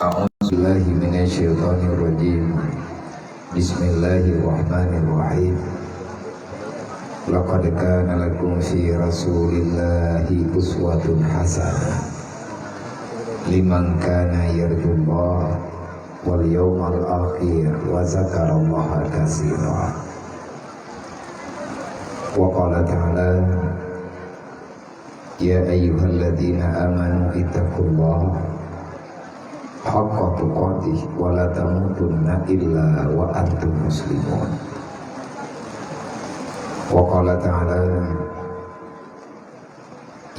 A'udzubillahi minasyaitonir rajim. Bismillahirrahmanirrahim. Laqad kana lakum fi Rasulillahi uswatun hasanah liman kana yarjullaha wal yawmal akhir wa zakarallaha katsiran. Wa qala ta'ala ya ayyuhalladzina amanu ittaqullaha haqqa tuqatih wa la tamutunna illa wa antum muslimun. Wa qala ta'ala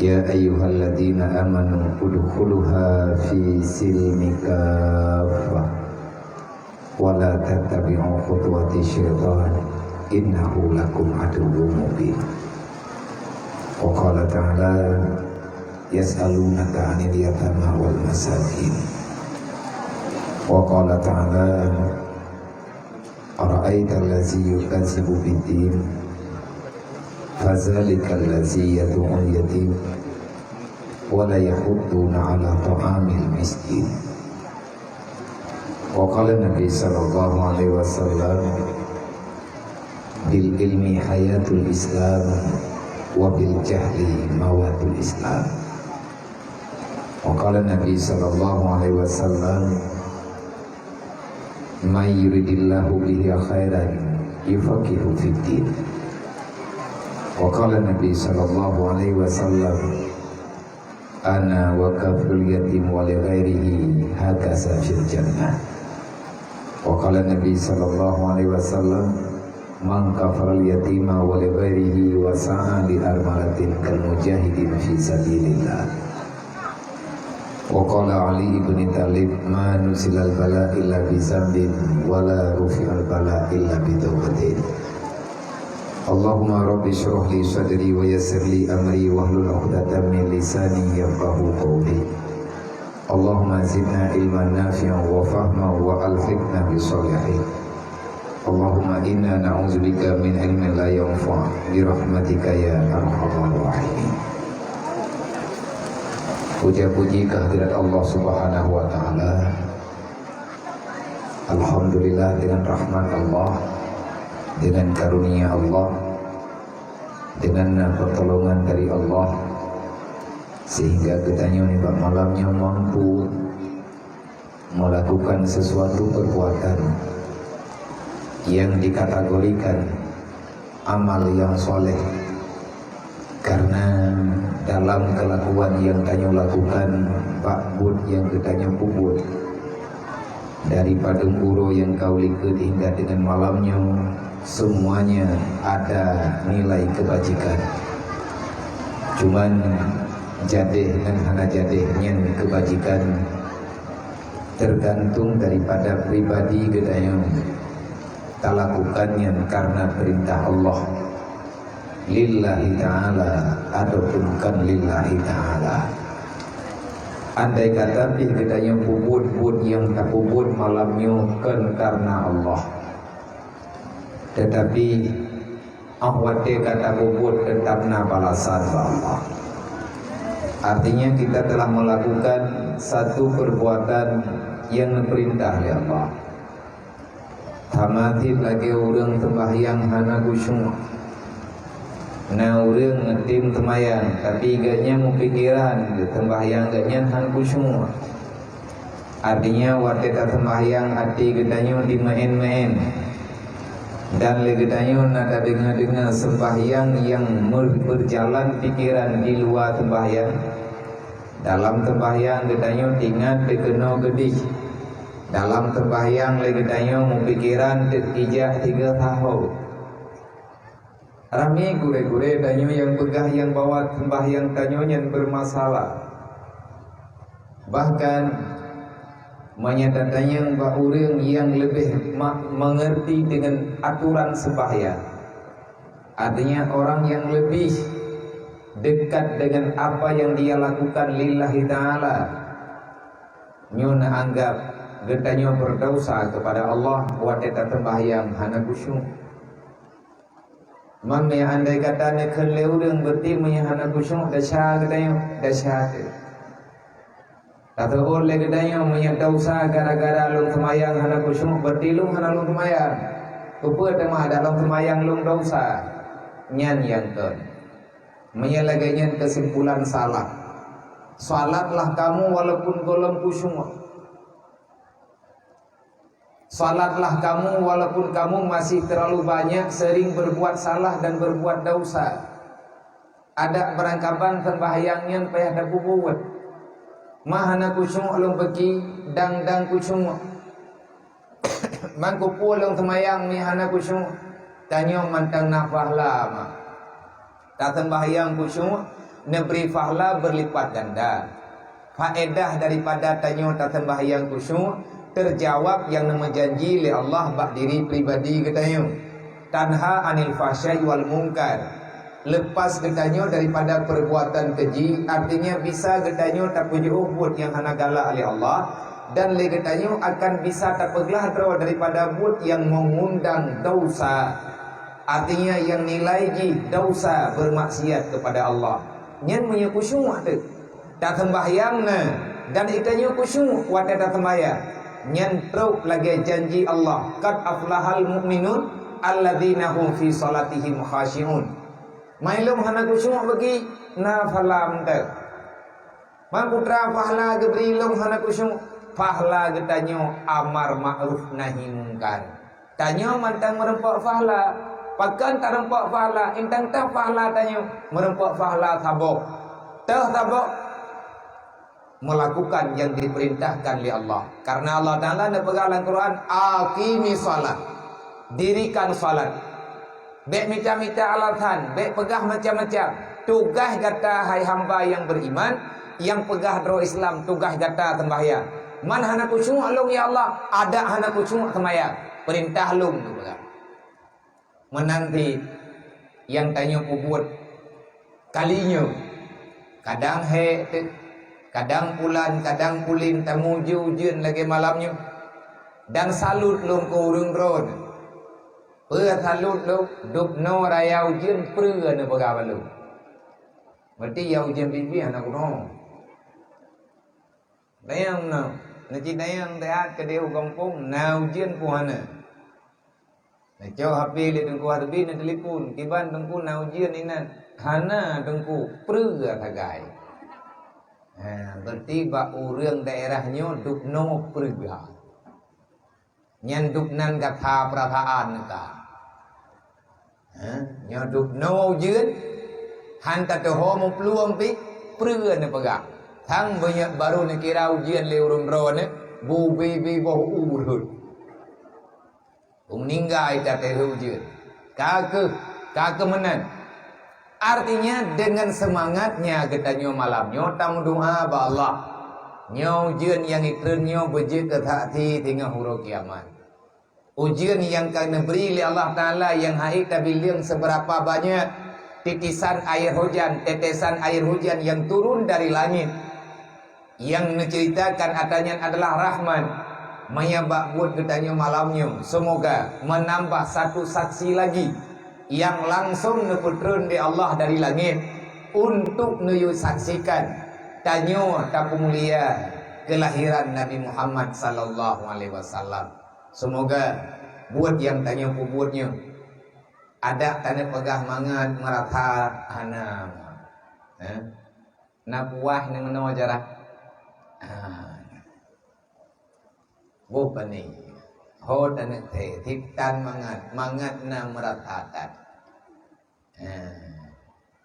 ya ayyuhalladzina amanu udkhuluha fi silmi kaffah wa la tattabi'u khutuwati syaitan innahu lakum aduwwun mubin. Wa qala ta'ala yas'alunaka 'anil yatama wal masakin. Wa qala ta'ala ara'aita allazi yukadzibu bid-din fadzalika allazi yad'ul yatim wa la yahudduna 'ala ta'amil miskin. Wa qala Nabi sallallahu alaihi wasallam bil ilmi hayatul islam wa bil jahli mawatul islam. Wa qala Nabi sallallahu alaihi wasallam may yuridillahu bihi khairan yufaqihu fid-din. Wa qala Nabi sallallahu alaihi wasallam ana wa kaful yatim wa li ghairihi hakaza fil jannah. Wa qala Nabi sallallahu alaihi wasallam man kafal yatima wa li ghairihi wa sa'a li armalatin kal mujahidin fi sabilillah. Wa qala Ali ibn Talib ma nusilal bala illa bi zambin wa la rufi'al bala illa bi taubatin. Allahumma rabbi shrah li sadri wa yassir li amri wahlul 'uqdatam min lisani yafqahu qawli. Allahumma zidna ilman nafi'an wa fahman wa alhiqna bis sholihin. Allahumma inna na'udzubika min ilmin la yanfa' bi rahmatika ya arhamar rahimin. Puja-puji kehadirat Allah Subhanahu wa ta'ala. Alhamdulillah, dengan rahmat Allah, dengan karunia Allah, dengan pertolongan dari Allah, sehingga kita ini malamnya mampu melakukan sesuatu perbuatan yang dikategorikan amal yang soleh. Karena dalam kelakuan yang tanya lakukan bakbud yang ketanya pubut dari padung uro yang kau likut hingga dengan malamnya, semuanya ada nilai kebajikan. Cuman jadeh dan hana jadehnya kebajikan tergantung daripada pribadi ketanya tak lakukannya karena perintah Allah lillahi ta'ala ataupun kan lillahi ta'ala. Andai kata kitanya puput yang tak puput malamnya kan karena Allah, tetapi awate kata puput tetapna balasan Allah. Artinya kita telah melakukan satu perbuatan yang diperintah oleh Allah. Tamatib lagi orang tembahyang hana kusyuk, nah orang ngetim temayang tapi gaknya mau pikiran tembahyang gaknya han kusyuk. Artinya wateta tembahyang hati gedanya di main-main dan legedanya nada dengar-dengar sembahyang yang berjalan pikiran di luar tembahyang. Dalam tembahyang gedanya ingat dikena gedih. Dalam tembahyang legedanya mau pikiran ijah 3 tahun. Rame gure-gure danyo yang begah yang bawa sembahyang tanyo yang bermasalah. Bahkan menyatakan bahwa orang yang lebih mengerti dengan aturan sembahyang, artinya orang yang lebih dekat dengan apa yang dia lakukan lillahi ta'ala, nyona anggap getanya berdosa kepada Allah buat eta sembahyang hana kusyuk. Mami andai kata nak keleweng berarti menyahana kusyuk dasar kita yang dasar. Kata oleh gedanya punya dosa gara-gara lung semayang hana kusyuk bertilung hana lung semayang. Kupa temah ada lung semayang lung dosa. Nyan yang ten. Menyelagainya kesimpulan salah. Salatlah kamu walaupun golong kusyuk. Salatlah kamu walaupun kamu masih terlalu banyak sering berbuat salah dan berbuat dosa. Ada perangkapan sembahyangnya payah ada bubuat. Mahana kusyuk long bagi dang kusyuk. Man kupu long semayang ni hana kusyuk. Tanya mantang na fahla mah. Tak sembahyang kusyuk neberi fahla berlipat ganda. Faedah daripada tanya tak sembahyang kusyuk terjawab yang nama janji oleh Allah bak diri pribadi katanya. Tanha anil fahsyai wal munkar. Lepas katanya daripada perbuatan keji, artinya bisa katanya tak punya buat yang hana galak oleh Allah, dan le katanya akan bisa tak peglah daripada buat yang mengundang dosa. Artinya yang nilai ji dosa bermaksiat kepada Allah. Nyen punya kusyuk tu. Tak sembahyang na dan itanya kusyuk wa tak sembahyang. Nyen truk lagi janji Allah, qad aflahal mu'minun alladzina hum fi salatihim khashi'un. Mailum hana kusyuk bagi na falam tu. Man putra fahla gebrilum hana kusyuk. Fahla getanyo amar ma'ruf nahi mungkar. Tanyo mantang merempak fahla. Pakan tak rempak fahla, intang tak fahla tanyo merempak fahla sabok. Tah sabok melakukan yang diperintahkan oleh Allah. Karena Allah Ta'ala nak pegang dalam Quran, aqimi salat. Dirikan salat. Bek minta-minta alasan, bek pegah macam-macam. Tugas kata hai hamba yang beriman, yang pegah roh Islam, tugas kata sembahyang. Man hana kusyuk long ya Allah, ada hana kusyuk sembahyang. Perintah long tu pegah. Menanti yang tanya buat kalinya. Kadang he, kadang bulan, kadang pulin tamuju ujian lagi malamnya. Dan salut long ko urung ron. Pernah salut lo, duk no raya ujian pernah na pegawai lo. Berarti ya ujian pipi anak no. Dayang no, nanti dayang teat ke dia kampung, na ujian puhana. Nak jauh HP le dengku harbi na telefon, kiban dengku na ujian inan, hana dengku pernah tagai. Berarti ba urang daerahnya duk no pernah. Nyanduk nan kata perasaan ka. Nyanduk no ujian hantar ke homo peluang pi pernah na pegang. Thang banyak baru nak kira ujian le urung ron bu bi boh urut. Meninggal ita teh ujian. Kake menan. Artinya dengan semangatnya katanya malamnya tamu doa ba Allah. Nyo ujian yang ikrenyo bejik ke hati tinggal huruf kiamat. Ujian yang kena beri oleh Allah Ta'ala yang haid tabiling seberapa banyak titisan air hujan, tetesan air hujan yang turun dari langit. Yang menceritakan adanya adalah Rahman. Menyabak buat katanya malamnya. Semoga menambah satu saksi lagi yang langsung neputron di Allah dari langit untuk nuyu saksikan tanya tapu mulia kelahiran Nabi Muhammad sallallahu alaihi wasallam. Semoga buat yang tanya buatnya ada tanda pegah mangat merata hana. Nak buah ni mana wajarah? Bukan ni. Ho tanda teh tiptan mangat na merata tan.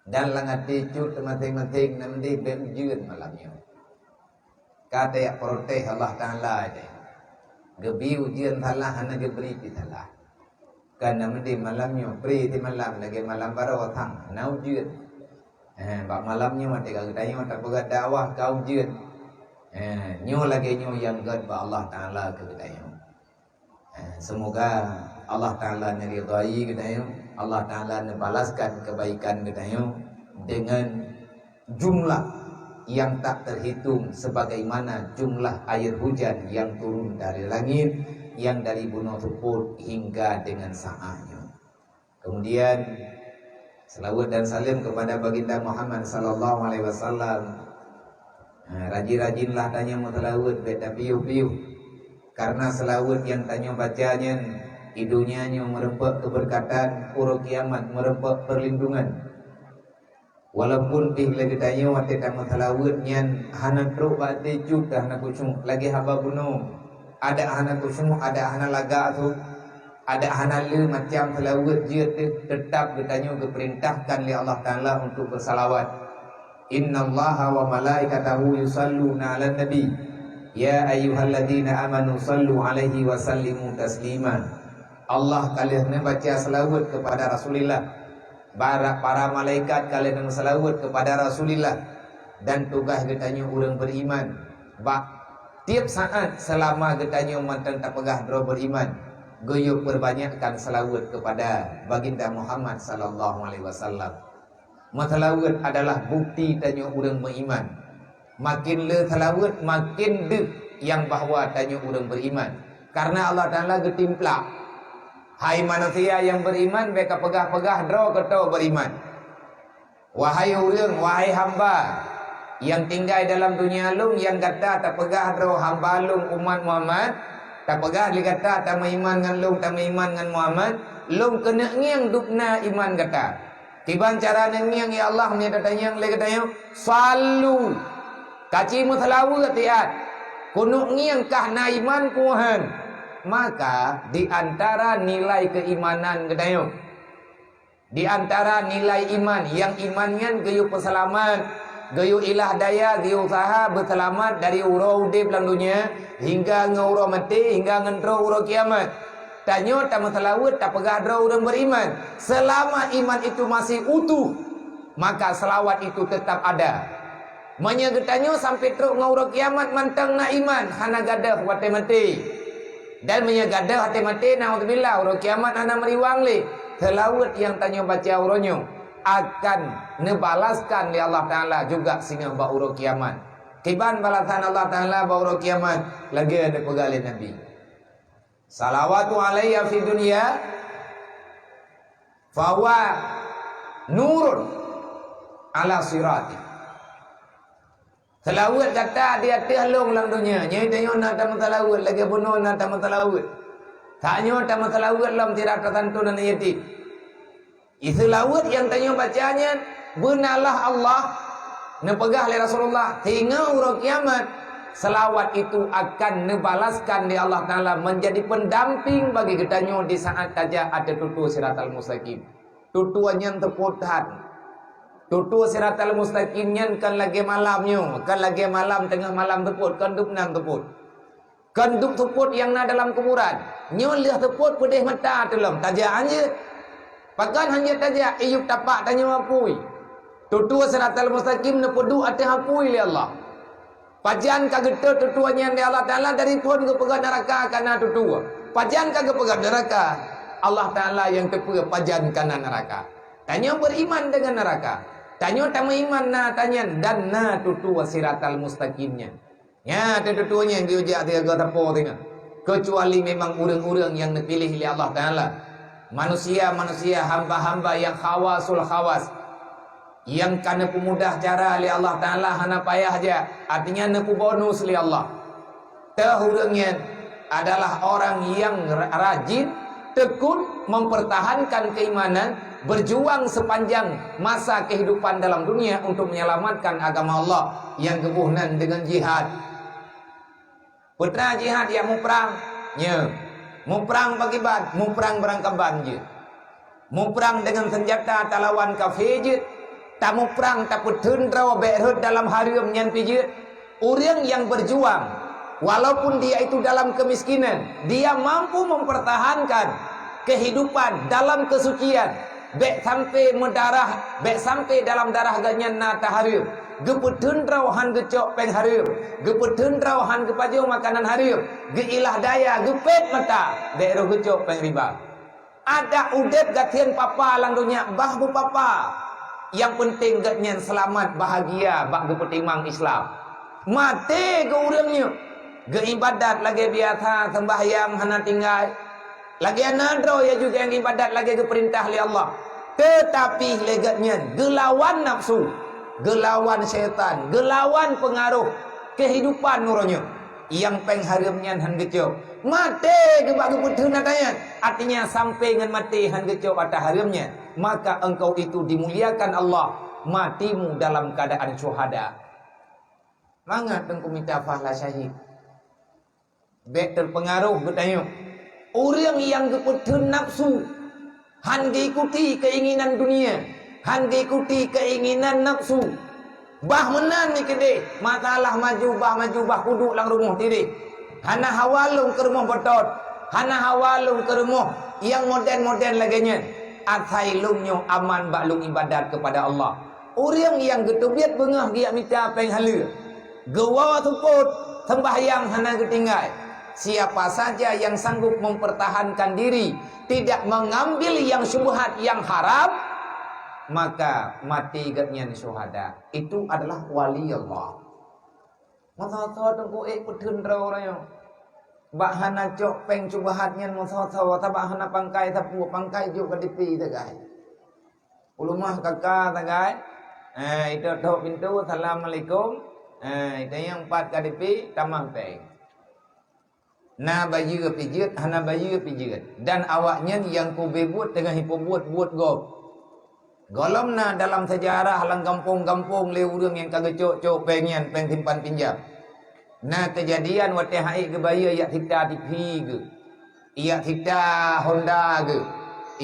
Dan langat dicut masing-masing nanti berujian malamnya. Kata ya protes Allah Ta'ala aja. Gebi ujian salah hana geberi di salah. Karena nanti malamnya beri di malam lagi malam baru otang. Na ujian. Bak malamnya mati kau tanya tak pegat dakwah kau ujian. Nyo lagi nyo yang gad ba Allah Ta'ala ke tanya. Semoga Allah Ta'ala meridai katanya. Allah Ta'ala membalaskan kebaikan katanya dengan jumlah yang tak terhitung sebagaimana jumlah air hujan yang turun dari langit, yang dari gunung Tupur hingga dengan saatnya. Kemudian selawat dan salim kepada baginda Muhammad sallallahu alaihi wasallam. Rajin-rajinlah tanya mau selawat beta piu-piu. Karena selawat yang tanya bacanya idunya merempak keberkatan, uro kiamat merempak perlindungan. Walaupun pih lagi tanya waktu tamu selawat nyan hana truk bate juga hana kucung lagi haba bunuh. Ada hana kucung, ada hana laga tu, ada hana le macam selawat dia tetap bertanya keperintahkan oleh Allah Taala untuk bersalawat. Innallaha wa malaikatahu yusalluna 'alan nabi ya ayyuhalladzina amanu sallu 'alaihi wa sallimu taslima. Allah kalian baca selawat kepada Rasulullah, para malaikat kalian selawat kepada Rasulullah, dan tugas getanya orang beriman tiap saat selama getanya mantan tak pegah dro beriman goyo perbanyakkan selawat kepada baginda Muhammad sallallahu alaihi wasallam. Selawat adalah bukti tanya orang beriman. Makin le selawat makin dek yang bahawa tanya orang beriman. Karena Allah Taala getimplak, hai manusia yang beriman mereka pegah-pegah draw kata beriman. Wahai orang, wahai hamba yang tinggal dalam dunia lung yang kata tak pegah draw hamba lung umat Muhammad, tak pegah dia kata tak beriman dengan lung, tak beriman dengan Muhammad, lung kena ngiang dupna iman kata. Tiban cara nengiang ya Allah ni datanya yang lagi katanya salu kaci mutlawu tiat kunuk ngiang kah na iman kuhan. Maka di antara nilai keimanan katanya, di antara nilai iman yang imannya gayu peselamat, gayu ilah daya, gayu usaha berselamat dari uro udib dalam dunia hingga nguro mati, hingga ngentro uro kiamat. Tanya tak selawat tak pegah dra orang beriman. Selama iman itu masih utuh, maka selawat itu tetap ada. Menyegetanya sampai teruk nguruk kiamat mantang na iman hana gadah wate mati. Dan menyegadah hati mati naudzubillah uruk kiamat hana meriwang li. Selawat yang tanya baca uronyo akan nebalaskan li Allah Taala juga singa ba uruk kiamat. Kiban balasan Allah Taala ba uruk kiamat lagi ada pegalin Nabi. Salawatu alayya fi dunya fahuwa nurun ala sirati. Selawat kata dia tihlung dalam dunia. Nyai tanya nak tak selawat lagi bunuh nak tak selawat. Tanya tak selawat dalam tidak tertentu dan yatim. Selawat yang tanya bacanya benalah Allah nepegah oleh Rasulullah hingga urang kiamat. Selawat itu akan nebalaskan di Allah Ta'ala menjadi pendamping bagi kita di saat saja ada tutu siratal mustaqim. Tutuannya terputar. Tutu siratal mustaqimnya kan lagi malamnya, kan lagi malam tengah malam teput, kan dup nang teput. Kan dup teput yang na dalam kuburan. Nyolih teput pedih mata dalam taja anje. Pakan hanya taja iyup tapak tanya apui. Tutu siratal mustaqim nepedu ate apui li Allah. Pajan kageta tutuannya di Allah Ta'ala dari pun ke pegang neraka karena tutua. Pajan kagak pegang neraka, Allah Ta'ala yang tepu pajan karena neraka. Tanya beriman dengan neraka. Tanya tak beriman na tanya dan na tutua siratal mustaqimnya. Ya tutuanya yang diujak dia ke tepo tengah. Kecuali memang urang-urang yang dipilih oleh Allah Ta'ala. Manusia-manusia hamba-hamba yang khawasul khawas. Yang karena pemudah cara oleh Allah Ta'ala hana payah aja. Artinya nepu bonus oleh Allah. Terhurangnya adalah orang yang rajin, tekun, mempertahankan keimanan, berjuang sepanjang masa kehidupan dalam dunia untuk menyelamatkan agama Allah yang kebunan dengan jihad. Putra jihad yang mau perang, mau perang bagi bad, mau perang berangkaban je. Mau perang dengan senjata talawan kafir je. Tamu perang tapi tendra berhut dalam harium yang pijit. Orang yang berjuang walaupun dia itu dalam kemiskinan, dia mampu mempertahankan kehidupan dalam kesucian. Bek sampai mendarah, bek sampai dalam darah ganyan na taharium. Geput tendra han gecok peng harium. Geput tendra han gepajau makanan harium. Geilah daya gepet mata bek ro gecok peng riba. Ada udet gatian papa lang dunia bah bu papa. Yang penting gatnya selamat bahagia bak gepetimang Islam. Mati ke urangnya. Ge ibadat lagi biasa sembahyang hana tinggal. Lagi anadro ya juga yang ibadat lagi ke perintah oleh Allah. Tetapi legatnya gelawan nafsu. gelawan syaitan, gelawan pengaruh kehidupan nurnya yang pengharimnya han geco mati ke bagi putih natanya, artinya sampai dengan mati han geco kata harimnya, maka engkau itu dimuliakan Allah, matimu dalam keadaan syuhada. Mangat engkau minta fahla syahid bek terpengaruh katanya orang yang keputun nafsu han diikuti keinginan dunia, han diikuti keinginan nafsu, bah menan ni kede masalah maju bah kuduk lang rumah tiri, hana hawalung ke rumah betot, hana hawalung ke rumah yang modern laganya, athailungnya aman baklung ibadat kepada Allah. Orang yang getubiat bengah dia minta penghala gewa tuput sembahyang hana ketinggal. Siapa saja yang sanggup mempertahankan diri, tidak mengambil yang syubhat, yang haram, maka mati gatnya syuhada. Itu adalah wali Allah. Masa-masa tengku putun raya. Bak hana cok peng syubhatnya masa-masa tabak hana pangkai tapu pangkai juga dipi tagai. Ulumah kakak tagai. Itu tok pintu assalamualaikum. Itu yang 4 kadipi tamah peng. Na baju pijit, hana baju pijit. Dan awaknya yang ku bebut tengah hipo buat gop. Golom na dalam sejarah lang kampung-kampung le urang yang kagak cok pengen peng timpan pinjam. Na kejadian wate hai ke baya yak kita TV ke. Yak kita Honda ke.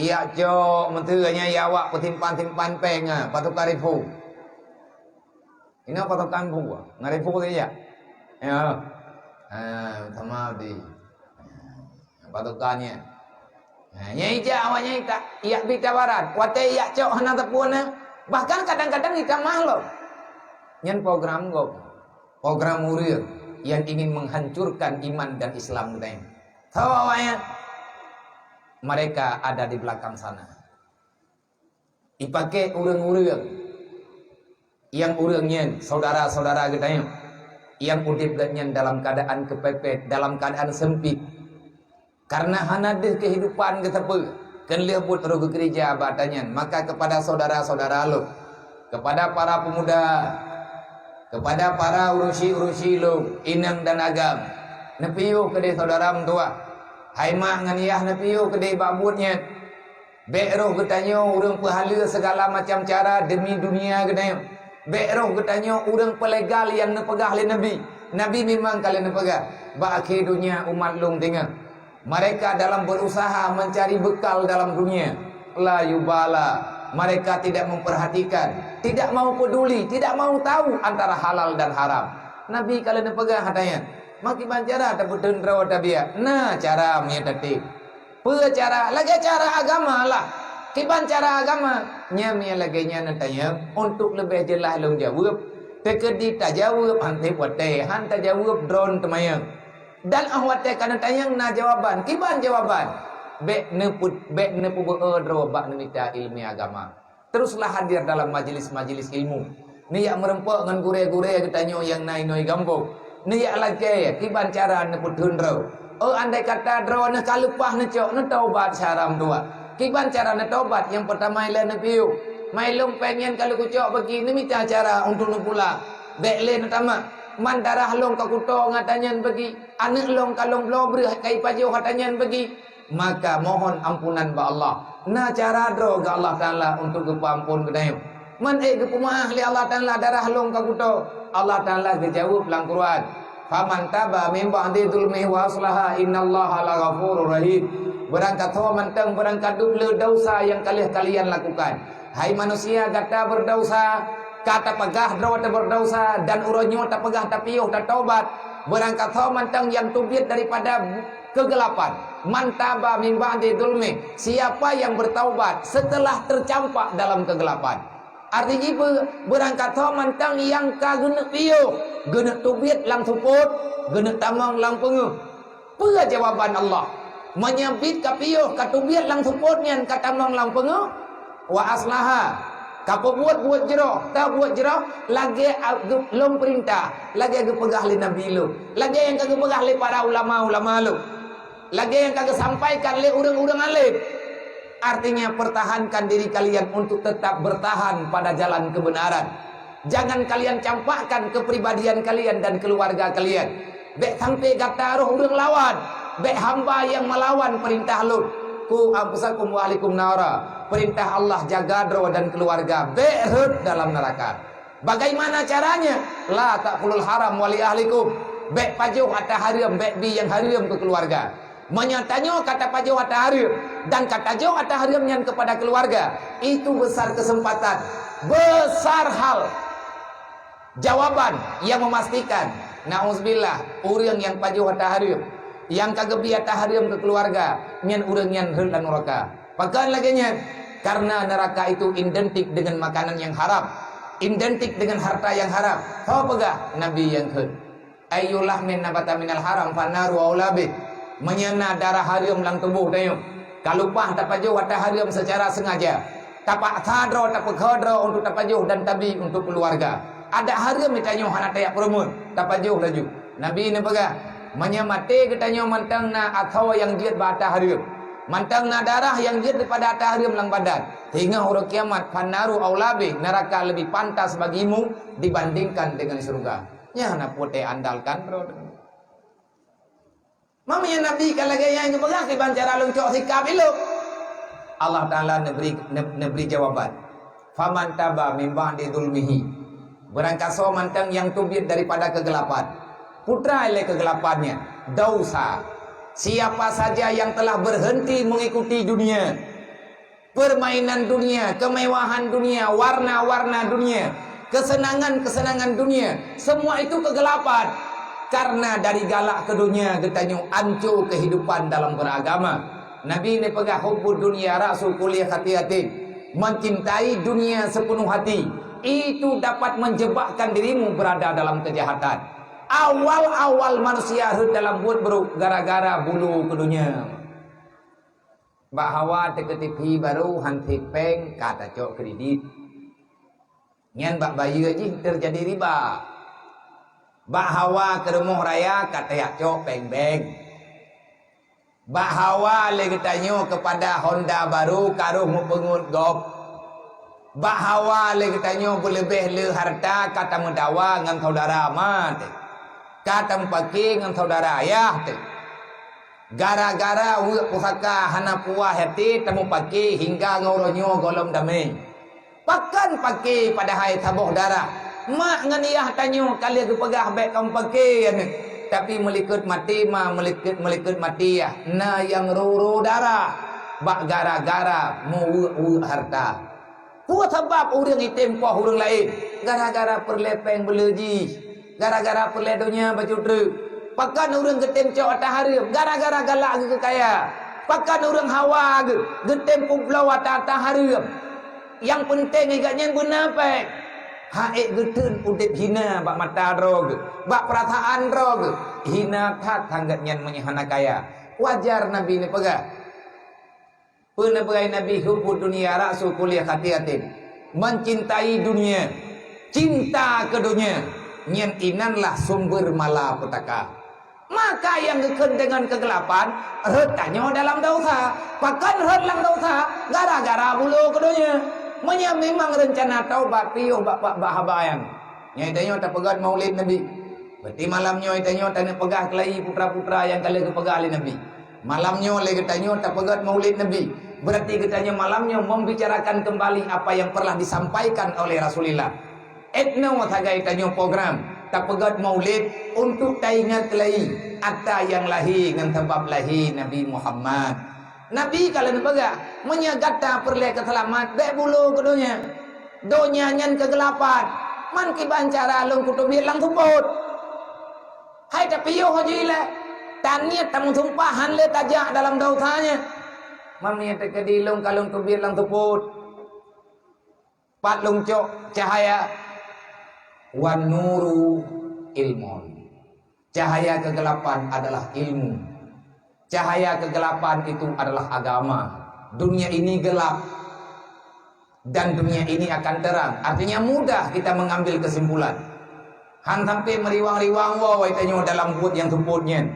Yak cok menteranya ya awak petimpan-timpan peng patuk karifu. Ini patuk kampung gua. Ngarifu saja. Ya. Sama di patukannya. Nyai ja awaknya ita, iya bita barat, wate iya cok hana tepuna. Bahkan kadang-kadang kita mahluk. Nyen program gop, program murid yang ingin menghancurkan iman dan Islam kita. Tahu awaknya? Mereka ada di belakang sana. Dipakai urang-urang yang urangnya saudara-saudara kita yang udip ganyan dalam keadaan kepepet, dalam keadaan sempit. Karena hanadir kehidupan ketepe, kan lihat roh ke gereja batanya. Maka kepada saudara-saudara lo, kepada para pemuda, kepada para urusi lo, inang dan agam, nepiu kedai saudara mentua, haimah nganiyah nepiu kedai babutnya, bek roh ketanya urang pahala segala macam cara demi dunia kedai. Be'roh katanya orang pelegal yang nepegah oleh Nabi. Nabi memang kalian nepegah. Baki dunia umat lung tengah. Mereka dalam berusaha mencari bekal dalam dunia. La yubala. Mereka tidak memperhatikan, tidak mau peduli, tidak mau tahu antara halal dan haram. Nabi kalian nepegah katanya. Maki bancara ada betul rawa tabiat. Nah cara menyetati. Cara lagi cara agama lah. Kiban cara agama nyamia lagi natanya untuk lebih jelas long jawab tekedi tak jawab hanti wate hanta jawab drone temayang dan ahwate kana tayang na jawaban kiban jawaban bek neput dro bak nemita ilmu agama. Teruslah hadir dalam majelis-majelis ilmu niyak merempok ngan gure-gure katanya yang nai-noi gampung niyak lagi kiban cara neput dro andai kata dro na kalupah na cok na taubat syaram dua. Kiban cara nak taubat? Yang pertama ialah nepiu. Mailung pengen kalau kucok bagi ni minta cara untuk nu pula. Bekle nak tamak. Man darah long ka kuto ngatanyan bagi. Anak long kalong blobre kai pajo ngatanyan bagi. Maka mohon ampunan ba Allah. Na cara dro ga Allah Taala untuk kepampun kedayo. Man kepumah li Allah Taala darah long ka kuto. Allah Taala gejawab lang Quran. Faman taba min ba'di dzulmihi wa aslaha innallaha laghafurur rahim. Berangkat hawa mantang berangkat dulu dosa yang kalian lakukan. Hai manusia kata berdosa, kata pegah drawata berdosa dan uronyo tak pegah tapi tak taubat. Berangkat hawa mantang yang tubiat daripada kegelapan. Mantaba min ba'di dzulmi. Siapa yang bertaubat setelah tercampak dalam kegelapan. Artinya berangkat hawa mantang yang kagena piyo, gena tubiat lang suput, gena tamang lang penguh. Apa jawaban Allah? Menyambit kapiyuh katubiat lang suputnya kata mang lang pengu wa aslaha kapo buat jero ta buat jero lagi lom perintah lagi ag pegah li nabi lu lagi yang kagak pegah li para ulama lu lagi yang kagak sampaikan li urang-urang alim. Artinya pertahankan diri kalian untuk tetap bertahan pada jalan kebenaran. Jangan kalian campakkan kepribadian kalian dan keluarga kalian. Bek sampai kata roh urang lawan, bek hamba yang melawan perintah Lut. Ku ampusakum wa alaikum nara. Perintah Allah jaga roh dan keluarga. Bek hud dalam neraka. Bagaimana caranya? La taqulul haram wali ahlikum. Bek pajuh kata haram, bek bi yang haram ke keluarga. Menyatanya kata pajuh kata haram dan kata jauh kata haramnya kepada keluarga. Itu besar kesempatan, besar hal. Jawaban yang memastikan, nauzubillah, urang yang pajuh kata haram, yang kagak bi kata haram ke keluarga, nyen urang yang hul dan neraka. Pakan lagi nyen, karena neraka itu identik dengan makanan yang haram, identik dengan harta yang haram. Kau pegah Nabi yang hul. Ayyulah min nabata minal haram fanaru aulabi. Menyena darah haram lang tubuh tayo. Kalupah tapajuh kata haram secara sengaja. Tapak sadro tapak khadro untuk tapajuh dan tabi untuk keluarga. Ada haram mitanyo hana tayak perumun tapajuh laju. Nabi ni pegah menyamate ketanyo mantang na atau yang jiat bata haram. Mantang na darah yang jiat daripada ata haram lang badan. Hingga hari kiamat fanaru aulabi, neraka lebih pantas bagimu dibandingkan dengan surga. Ya nak pote andalkan bro. Mamanya Nabi kalau gaya yang kepegang di bancara lungcok sikap itu. Allah Taala neberi jawaban. Faman taba min ba'di dzulmihi. Berangkaso mantang yang tubit daripada kegelapan. Putra oleh kegelapannya, dosa. Siapa saja yang telah berhenti mengikuti dunia, permainan dunia, kemewahan dunia, warna-warna dunia, kesenangan-kesenangan dunia, semua itu kegelapan. Karena dari galak ke dunia getanyo ancu kehidupan dalam beragama. Nabi ini pegah hubbud dunia ra'sul kulli khati'atin. Mencintai dunia sepenuh hati itu dapat menjebakkan dirimu berada dalam kejahatan. Awal-awal manusia dalam buat beruk gara-gara bulu ke dunia. Mbak Hawa teketipi baru hantik peng kata cok kredit. Nyan bak bayi aja terjadi riba. Bak Hawa ke rumah raya kata yak cok peng-peng. Bak Hawa lagi tanya kepada Honda baru karuh mu pengut gop. Bak Hawa lagi tanya berlebih le harta kata mendawa ngan saudara mat. Kata mpaki ngan saudara ayah. Gara-gara pusaka hana puah hati temu paki hingga ngauronyo golom damai. Pakan paki pada hai tabuh darah. Mak ngan iyah tanyo kali pegah baik kaum paki tapi melikut mati mah melikut mati ya. Na yang ruru darah bak gara-gara mu harta. Ku sebab urang item poh urang lain gara-gara perlepeng beleji, gara-gara perledonya baju truk. Pakan urang getem cok atah haram gara-gara galak ke kaya. Pakan urang hawa getem pulau atah haram. Yang penting igaknya guna apa? Haik getun udip hina bak mata drog, bak perasaan drog, hina kat tanggatnya menyahana kaya. Wajar Nabi ni pegah. Pernah pegai Nabi hubbud dunia ra'sul kulli khati'atin. Mencintai dunia, cinta ke dunia, nyen inanlah sumber malapetaka. Maka yang gekun dengan kegelapan, retanya dalam dosa. Pakan ret lang dosa, gara-gara bulu ke dunia. Menya memang rencana taubat piuh bapak bahabayan. Nyai tanyo tak pegat maulid Nabi. Berarti malamnya tanyo tak pegah kelai putra-putra yang kali kepegah oleh Nabi. Malamnya lagi tanyo tak pegat maulid Nabi. Berarti katanya malamnya membicarakan kembali apa yang pernah disampaikan oleh Rasulullah. Etno tagai tanyo program tak pegat maulid untuk taingat kelai atta yang lahi dengan sebab lahi Nabi Muhammad. Nabi kalau pegah menyagata perleh keselamat bek bulu ke dunia. Dunia nyan kegelapan. Man ki bancara lung kutubit lang tumput. Hai tapi yo hojile. Tanya tamu tumpahan le tajak dalam dosanya. Mamnya tekadilung kalung tubit lang tumput. Pat lung cok cahaya wan nuru ilmun. Cahaya kegelapan adalah ilmu. Cahaya kegelapan itu adalah agama. Dunia ini gelap dan dunia ini akan terang. Artinya mudah kita mengambil kesimpulan. Han sampai meriwang-riwang wawai tanyo dalam buat yang tumputnya.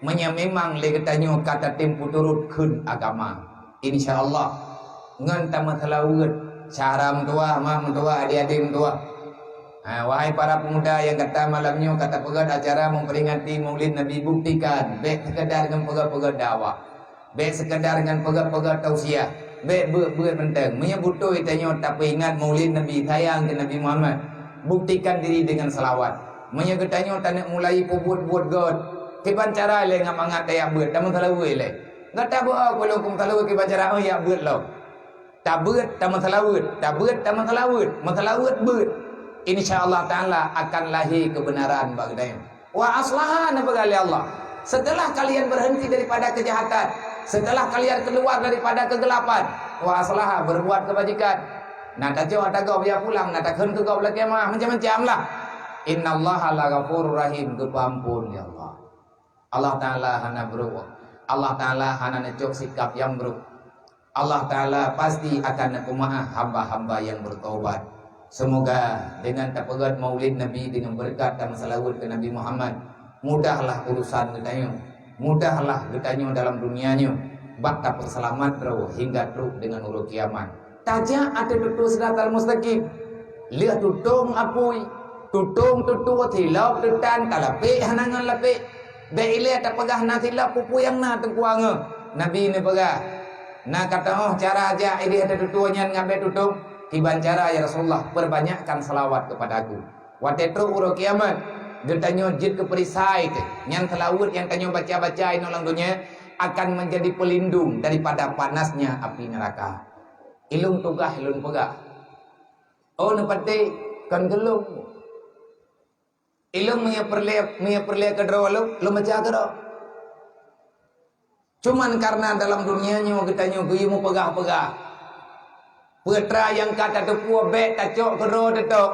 Menya memang le tanyo kata tempu turut kun agama. Insyaallah ngan tamat halawut cara mentua, ma mentua, adik-adik mentua. Wahai para pemuda yang kata malamnya kata pegat acara memperingati Maulid Nabi, buktikan baik sekadar dengan pegat-pegat dakwah, baik sekadar dengan pegat-pegat tausiah, baik berat menteng menyebut tu tanya tapi ingat Maulid Nabi, sayang ke Nabi Muhammad, buktikan diri dengan selawat. Menyegetanya tak nak mulai buat god kiban cara le ngam angat ya beut tamu talawe le ngata bo kalau kum talawe kiban cara ya beut lo tak beut tamu talawut tak beut tamu talawut beut. InsyaAllah Ta'ala akan lahir kebenaran bagdaya. Wa aslahan bagali Allah. Setelah kalian berhenti daripada kejahatan, setelah kalian keluar daripada kegelapan, wa aslaha berbuat kebajikan. Nah tak jauh tak kau biar pulang, nak tak hentu kau belakang mah macam-macam lah. Innallaha laghafurur rahim, kepampun ya Allah. Allah Ta'ala hana bro. Allah Ta'ala hana necok sikap yang bro. Allah Ta'ala pasti akan pemaaf hamba-hamba yang bertaubat. Semoga dengan tapagat Maulid Nabi, dengan berkat dan salawat ke Nabi Muhammad, mudahlah urusan kita, mudahlah kita dalam dunianya, bakta perselamat bro hingga teruk dengan urut kiamat. Taja ada tutu siratal mustaqim. Lihat tutung apui, tutung tutu tilap tutan talape hanangan lape. Beile tak pegah na tilap pupu yang na tengkuanga. Nabi ni pegah. Na kata oh cara aja ini ada tutunya ngabe tutung. Tiban cara ya Rasulullah, perbanyakkan salawat kepada aku. Watetro uro kiamat, getanyo jid ke perisai yang telawut yang tanyo baca-baca inolang dunia akan menjadi pelindung daripada panasnya api neraka. Ilung tugah ilung pegah. Oh nepati kan gelung. Ilung mia perle kedro lo baca kedro. Cuman karena dalam dunianya getanyo guyumu pegah-pegah. Putra yang kata tepua bek tacok kero tetok.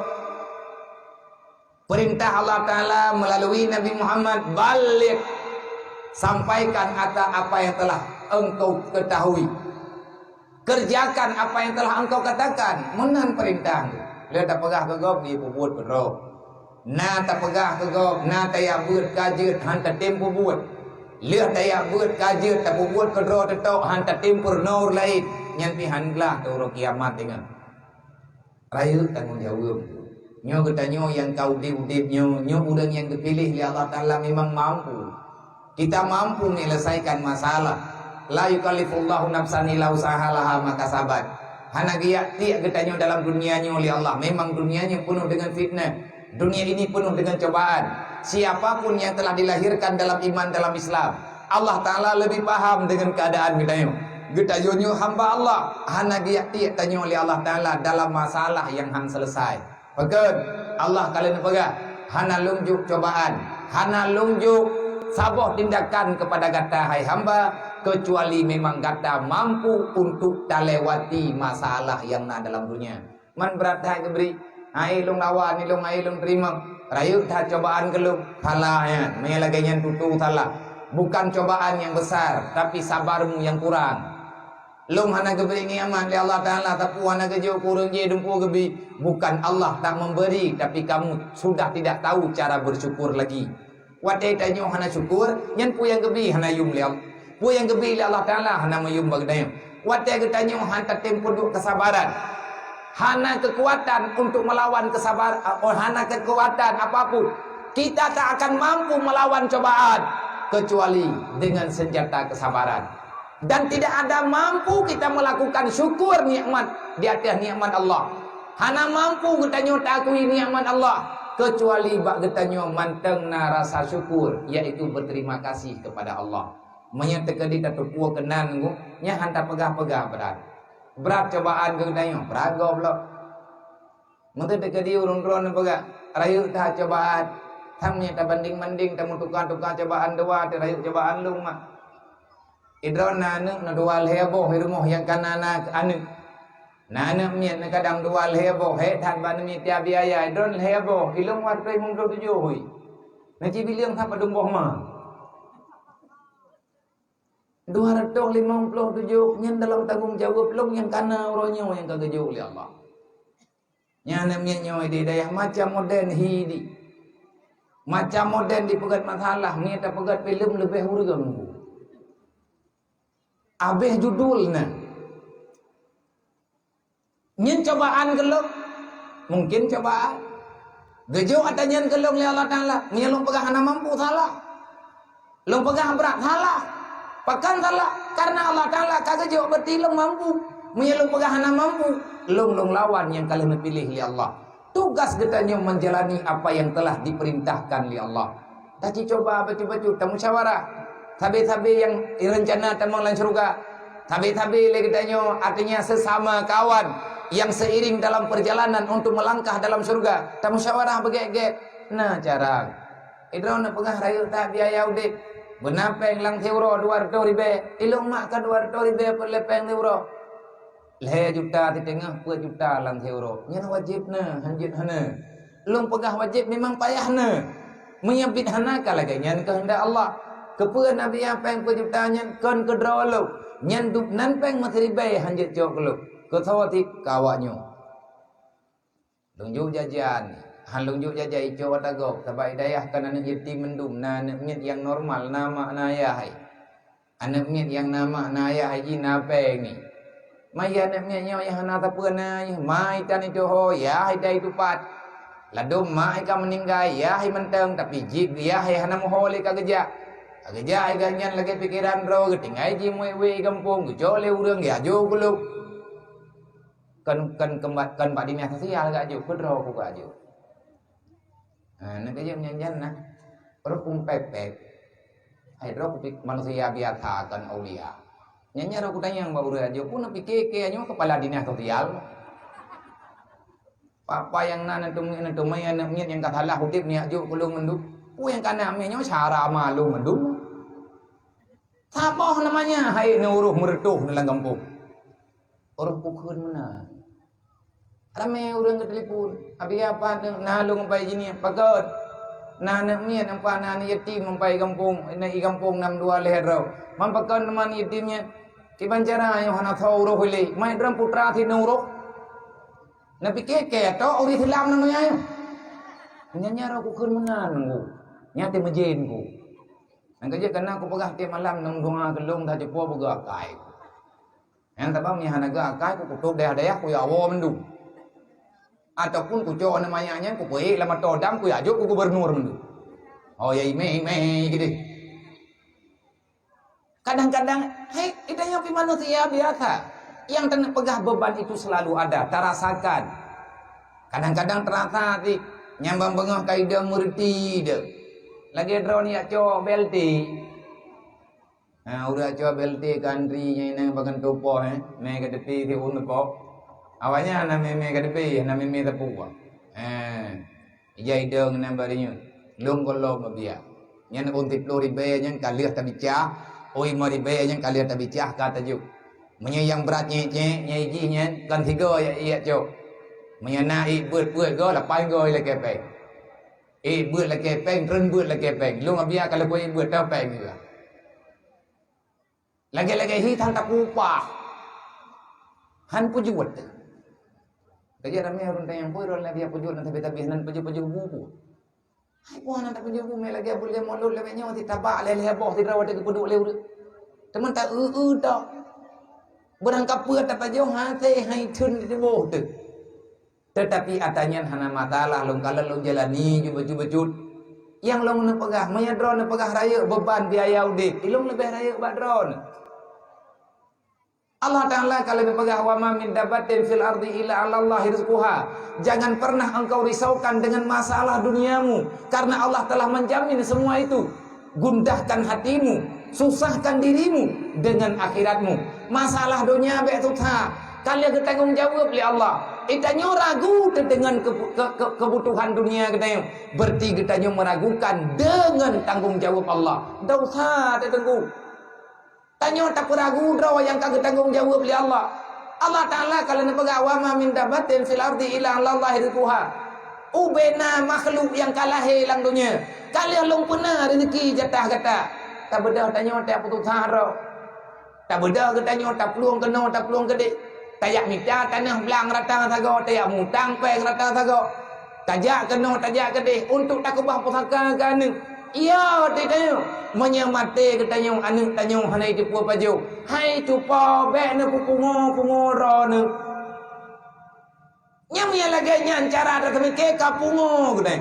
Perintah Allah Ta'ala melalui Nabi Muhammad, balik, sampaikan apa yang telah engkau ketahui, kerjakan apa yang telah engkau katakan. Menan perintah. Lihat tak pegah kegop di buat kero. Na tak pegah kegop, na taya buat kajut hantar tempo buat. Lihat taya buat kajut tak buat kero tetok hantar tempur nur lain. Yang pihanlah turun kiamat dengan rayu tanggung jawab. Nyo getanyo yang kau diudip nyo udang yang dipilih oleh Allah Ta'ala memang mampu. Kita mampu menyelesaikan masalah. La yukallifullahu nafsan illa usahalaha maka sabat. Hana giyak tiak getanyo dalam dunianya oleh Allah. Memang dunianya penuh dengan fitnah. Dunia ini penuh dengan cobaan. Siapapun yang telah dilahirkan dalam iman dalam Islam, Allah Ta'ala lebih paham dengan keadaan getanyo. Getajunyo hamba Allah hana giyak tiak tanyo oleh Allah Ta'ala dalam masalah yang hang selesai. Pekan Allah kalian pegah hana lunjuk cobaan, hana lunjuk saboh tindakan kepada gata hai hamba kecuali memang gata mampu untuk talewati masalah yang na dalam dunia. Man berat hai keberi ai lung lawan ni lung ai lung terima rayu dah cobaan kelung salahnya mengelagainya tutu salah. Bukan cobaan yang besar tapi sabarmu yang kurang. Lum hana geberi niaman oleh Allah Ta'ala tapi hana kejo kurang je dumpu gebi. Bukan Allah tak memberi tapi kamu sudah tidak tahu cara bersyukur lagi. Wadai tanyo hana syukur nyan pu yang gebi hana yum liam. Pu yang gebi oleh Allah Ta'ala hana mayum bagdayo. Wadai getanyo hana tempo duk kesabaran. Hana kekuatan untuk melawan kesabaran, hana kekuatan apapun. Kita tak akan mampu melawan cobaan kecuali dengan senjata kesabaran. Dan tidak ada mampu kita melakukan syukur nikmat di atas nikmat Allah. Hana mampu kita takui nikmat Allah kecuali bak kita mantengna rasa syukur, yaitu berterima kasih kepada Allah. Menyatakan kita tepua kenan nya hantar pegah-pegah berat cobaan ke kita berat goblok. Mungkin dekat dia urun-urun pegah rayu tak cobaan tamnya tak banding-banding tamu tukar-tukar cobaan dua rayu cobaan lu mah. Idron nana na dual heboh hirumoh yang kanana anu nana miet na kadang dual heboh he than ban mi tia biaya idron heboh ilung wat pe mung 27 hui na ci biliang tha padumboh ma 257 nyen dalam tanggung jawab long yang kana uronyo yang kagejo oleh Allah nyana miet nyoy di daya macam modern hidi macam modern di pegat masalah miet pegat film lebih hurgang abeh judulnya nyen cobaan gelap mungkin cobaan Gejo adanya kelong li Allah Taala, menyelong pegah hana mampu salah. Long pegah berat salah. Pakan salah karena Allah Taala kagejo berarti long mampu. Menyelong pegah hana mampu, long lawan yang kalian pilih li Allah. Tugas getanya menjalani apa yang telah diperintahkan li Allah. Tadi coba betul-betul kita musyawarah. Tabi-tabi yang rencana tamang lan surga. Tabi-tabi le getanya artinya sesama kawan yang seiring dalam perjalanan untuk melangkah dalam surga. Ta musyawarah begek-gek. Nah cara. Idron pegah rayu tak biaya udik. Benapeng lang teuro 200 ribu. Ilong mak ka 200 ribu perlepeng teuro. Le juta di tengah 2 juta lang teuro. Nyan wajib na hanjit hana. Long pegah wajib memang payah na. Menyempit hana ka lagi nyan kehendak Allah. Kepuan Nabi apa yang 2 juta nyan kon kedro lu. Nyan dup nan peng matribai hanjit jok lu. Ketawati kawaknya. Lunjuk jajan. Han lunjuk jajan ijo watagok. Tabai dayah kan anak yatim mendum. Na anak miat yang normal nama nayah. Anak miat yang nama nayah haji napeng ni. Mai anak miatnya yang hana tapuan ay. Mai tan itu ho. Ya hai dai tupat. Ladum mai ka meninggai. Ya hai menteng. Tapi jik ya hai hana mohole ka gejak. Gejak hai ganyan lagi pikiran ro. Getingai ji muwe kampung. Gejole urang ya jo guluk. Kan pak dinas sosial gak juk pedro ku gak juk. Nah kerja nyanyian nah. Orang pun pepek. Hai ro kupik manusia biasa kan aulia. Nyanyi ro ku tanya mbak ura juk pun pikir anyo kepala dinas sosial. Papa yang nana tumai anak miat yang katalah hutip ni juk kulung menduk. Ku yang kana miatnya cara malu menduk. Siapa namanya? Hai nuruh meretuh dalam kampung. Orang pukul mana? Ramai orang ke telefon. Abi apa nah lu sampai sini pakat. Nah nak mian apa nah yatim sampai kampung, nak kampung 62 leher rau. Mampakan teman yatimnya. Kiban cara yang hana tahu roh hile. Mai dram putra thi nuro. Na pikir ke to ori thilam namanya. Nyanya rau ku keun menan ku. Nyate mejen ku. Nang kerja kena aku pegah tiap malam nang donga gelung dah jepo boga kai. Yang tabang ni hanaga kai ku tutup daya-daya ku ya awo mendung. Ataupun ku jo namanya ku pergi lama todam ku ajuk ku gubernur mendu. Oh ya ime gitu. Kadang-kadang hei kita yang manusia biasa yang tenang pegah beban itu selalu ada, terasakan. Kadang-kadang terasa hati nyambang bengah kaidah murti de. Lagi drone ya co belti. Nah udah co belti country nya bagan topo me ke tepi di unpo. Awalnya na meme kadepe na meme tapua. Ijai deng na barinya. Long kolom mabia. Nyan untip lori be nyan kaliah tabicah. Oi mari be nyan kaliah tabicah kata juk. Menya yang berat nyai ji nyan kan 3 ya iya cok. Menya nai beut go la pai go la kepeng. Beut la kepeng ren beut la kepeng. Long abia kalau koi beut ta peng juga. Lagi-lagi hi thang tapupa. Han pujuwat. Kerja ramai orang tanya pun orang lagi apa jual nanti tabihanan paju buku. Hai puan nanti paju buku me lagi boleh molol lagi nyawa ti tabak lele boh ti rawat ke peduk leu. Teman tak tak. Berangkap puat tak paju hati hai tun di boh tu. Tetapi atanya hana masalah long kalau long jalani jubut-jubut. Yang long nak pegah, maya drone nak pegah raya beban biaya udik. Ilong lebih raya bak drone. Allah Ta'ala kalau berpegang wa ma min dabatin fil ardi illa 'ala Allahi rizquha. Jangan pernah engkau risaukan dengan masalah duniamu karena Allah telah menjamin semua itu. Gundahkan hatimu, susahkan dirimu dengan akhiratmu. Masalah dunia be tu tha, kalian bertanggung jawab oleh Allah. Itanya ragu dengan kebutuhan dunia kita. Berarti kita meragukan dengan tanggung jawab Allah. Dosa tertanggung. Tanya tak ragu draw yang kagak tanggung jawab oleh Allah. Allah Ta'ala kalau nak pegang wa ma min dabatin fil ardi illa 'ala Allahi rizquha. Ubena makhluk yang kalah hilang dunia. Kalian long pernah rezeki jatah kata. Tak bedah tanya tak putus haro. Tak bedah ke tanya tak peluang kena tak peluang gede. Tayak mita tanah belang rata sago, tayak mutang peng rata sago. Tajak kena tajak gede untuk tak kubah pusaka kan. Iya tanya menyamate ketanya anu tanya hanai tu puan baju. Hai tu pa be ne pungo ro ne. Nyamnya lagi nyan cara ada kami ke kapungo gede.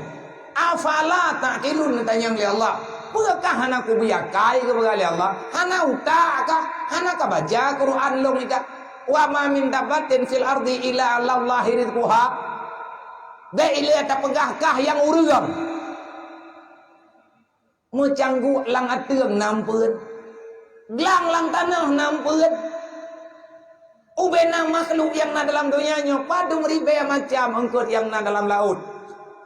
Afala ta'qilun tanya oleh Allah. Bukankah hana ku biakai ke begali Allah? Hana uta kah? Hana ka baca Quran long ika? Wa ma min dabatin fil ardi illa Allahi rizquha. Da ila ta pegahkah yang urang. Mucanggu lang ateung nampeun. Glang lang tanah nampeun. Ubena makhluk yang na dalam dunianya padung ribe macam engkot yang na dalam laut.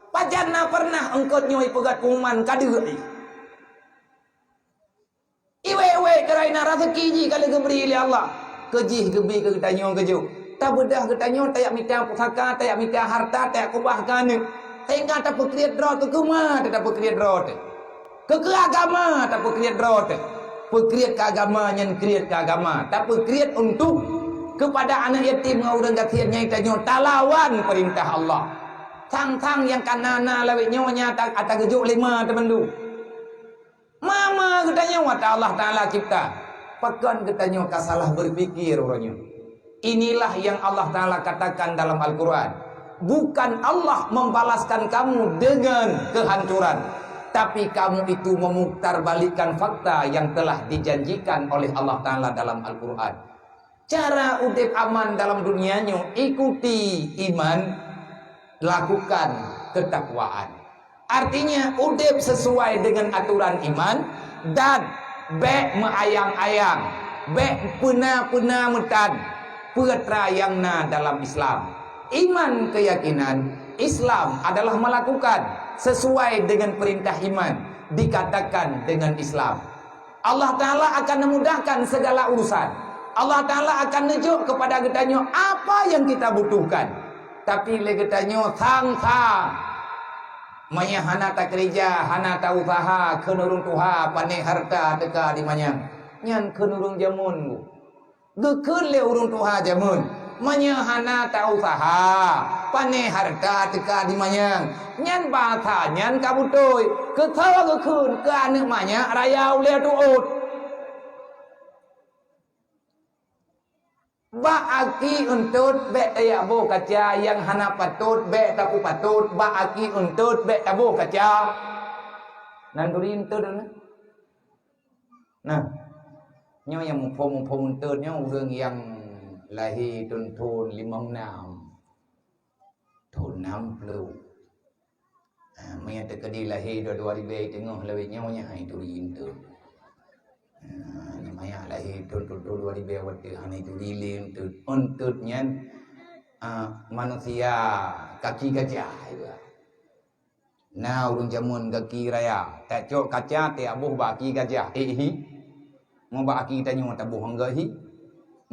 Pajanna pernah engkot nyoi pegat kuman kadeui. Iwe keraina rezeki ji kali geberi oleh Allah. Kejih gebi ke tanyo keju. Tak bedah ke tanyo tayak mita pusaka, tayak mita harta, tayak kubah kana. Sehingga tak pekriat draw tu kuma, tak pekriat draw tu. Ke agama tak pekriat draw tu. Pekriat ke agama nyen kriat ke agama. Tak pekriat untuk kepada anak yatim ngau gatiannya itanyo talawan perintah Allah. Tang yang kanana lawe nyonya tak ata gejuk lima temendu. Mama katanya wa Allah taala cipta. Pakan katanya kasalah berpikir orangnya. Inilah yang Allah taala katakan dalam Al-Qur'an. Bukan Allah membalaskan kamu dengan kehancuran, tapi kamu itu memuktarbalikkan fakta yang telah dijanjikan oleh Allah taala dalam Al-Qur'an. Cara udip aman dalam dunianya ikuti iman, lakukan ketakwaan. Artinya udip sesuai dengan aturan iman dan be meayang-ayang, be puna metan putra yang na dalam Islam. Iman keyakinan, Islam adalah melakukan sesuai dengan perintah iman, dikatakan dengan Islam. Allah Ta'ala akan memudahkan segala urusan. Allah Ta'ala akan nunjuk kepada kita apa yang kita butuhkan. Tapi le kita tang-tang maya hana tak kerja, hana tak usaha, kenurung tuha, pane harta teka di manyang. Nyan kenurung jamun. Gekeun le urung tuha jamun. Manya hana tak usaha, pane harta teka di manyang. Nyan bata, nyan kabutoy. Ketawa gekeun ke anak manya raya le tuut. Ba'aki untut be tayabu kaca yang hana patut be tapu patut ba'aki untut be tabu kaca nandurin untut nah nyo yang mumpung untut nyo urang yang lahir tuntun 56 tahun 60 maya tekedi lahir 2000 tengah lewe nyo nya hai turin untut namanya lahir tuntut 2000 waktu hanya itu lilin untutnya manusia kaki gajah. Nah urung jamun kaki raya tak cok kaca tak abuh baki gajah mau baki tanya tak abuh anggahi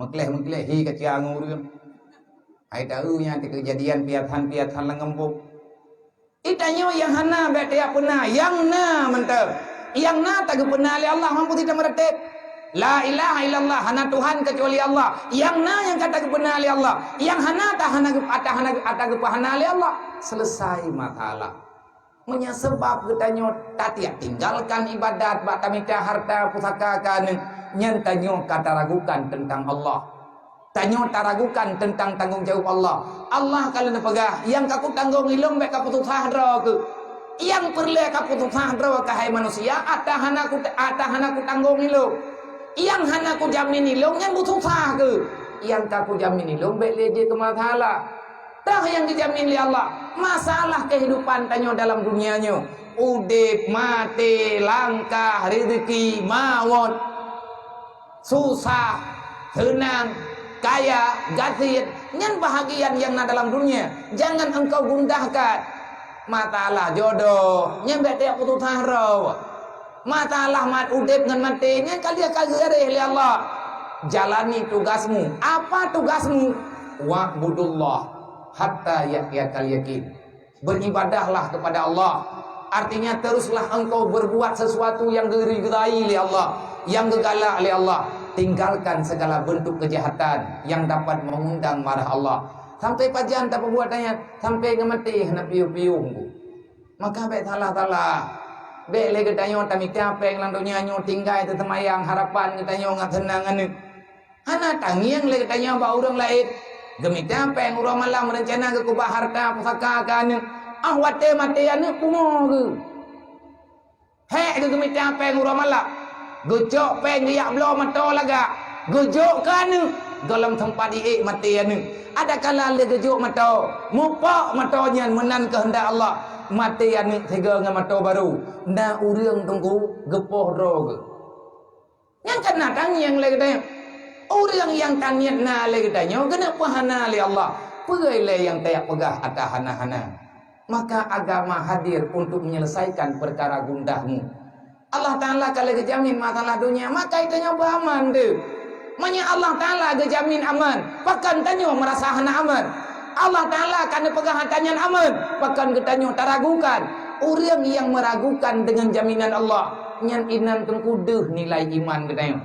mekleh hi kaca ngurung ai tahu nya kejadian piatan langembuk itanya yang hana be tiap pernah yang na mentep yang na tak pernah oleh Allah mampu tidak meretep. La ilaha illallah, hana Tuhan kecuali Allah. Yang na yang kata pernah oleh Allah. Yang hana tak hana oleh Allah. Selesai masalah. Menyebab katanya tatiak tinggalkan ibadat, batamita harta pusaka kan nyantanyo kata ragukan tentang Allah. Tanyo taragukan tentang tanggung jawab Allah. Allah kalau nepegah yang kaku tanggung ilung baik kaku tutah ke. Yang perlu kaputus hadro kahai manusia atahana ku tanggung ilung. Yang hana ku jamin ilung yang butuh sah ke. Yang kaku jamin ilung baik leje ke masalah. Dah yang dijamin oleh Allah. Masalah kehidupan tanyo dalam dunianya. Udip, mati, langkah, rezeki, mawon. Susah, senang, kaya, gasit. Nyan bahagian yang na dalam dunia. Jangan engkau gundahkan. Matalah jodoh nyembek dia putus haro matalah mat udip ngan matinya kalian kagere oleh Allah. Jalani tugasmu. Apa tugasmu? Wa'budullah hatta yaqiyakal yakin. Beribadahlah kepada Allah. Artinya teruslah engkau berbuat sesuatu yang diridai oleh Allah, yang digalak oleh Allah. Tinggalkan segala bentuk kejahatan yang dapat mengundang marah Allah. Sampai pajan tak perbuatannya sampai ngemati hendak piu-piu. Maka baik talah-talah. Baik lagi tanya tamika peng landunya nyo tinggal itu temayang harapan kita nyo ngat senangan ni. Hana tangiang lagi tanya ba urang lain. Gemita peng urang malam rencana ke kubah harta pusaka kan. Wate mate ane kumo ke. Hek ke gemita peng urang malam. Gojok peng dia belum mato laga. Gojok kan dalam tempat iik mati ane. Ada kala le gojok mato. Mupak matonya menan kehendak Allah. Mati ane tiga dengan mato baru. Na urang tunggu gepoh roge. Yang kena tanya yang lagi tanya. Orang yang taniat na lagi tanya, kenapa hana li Allah? Pegai le yang tayak pegah atas hana-hana. Maka agama hadir untuk menyelesaikan perkara gundahmu. Allah Ta'ala kalau kejamin masalah dunia, maka itanya beraman tu. Manya Allah Ta'ala kejamin aman, bahkan tanya merasa hana aman. Allah Ta'ala kan pegah tanya aman, bahkan ketanya teragukan. Orang yang meragukan dengan jaminan Allah, nyan inan tengkuduh nilai iman ketanya.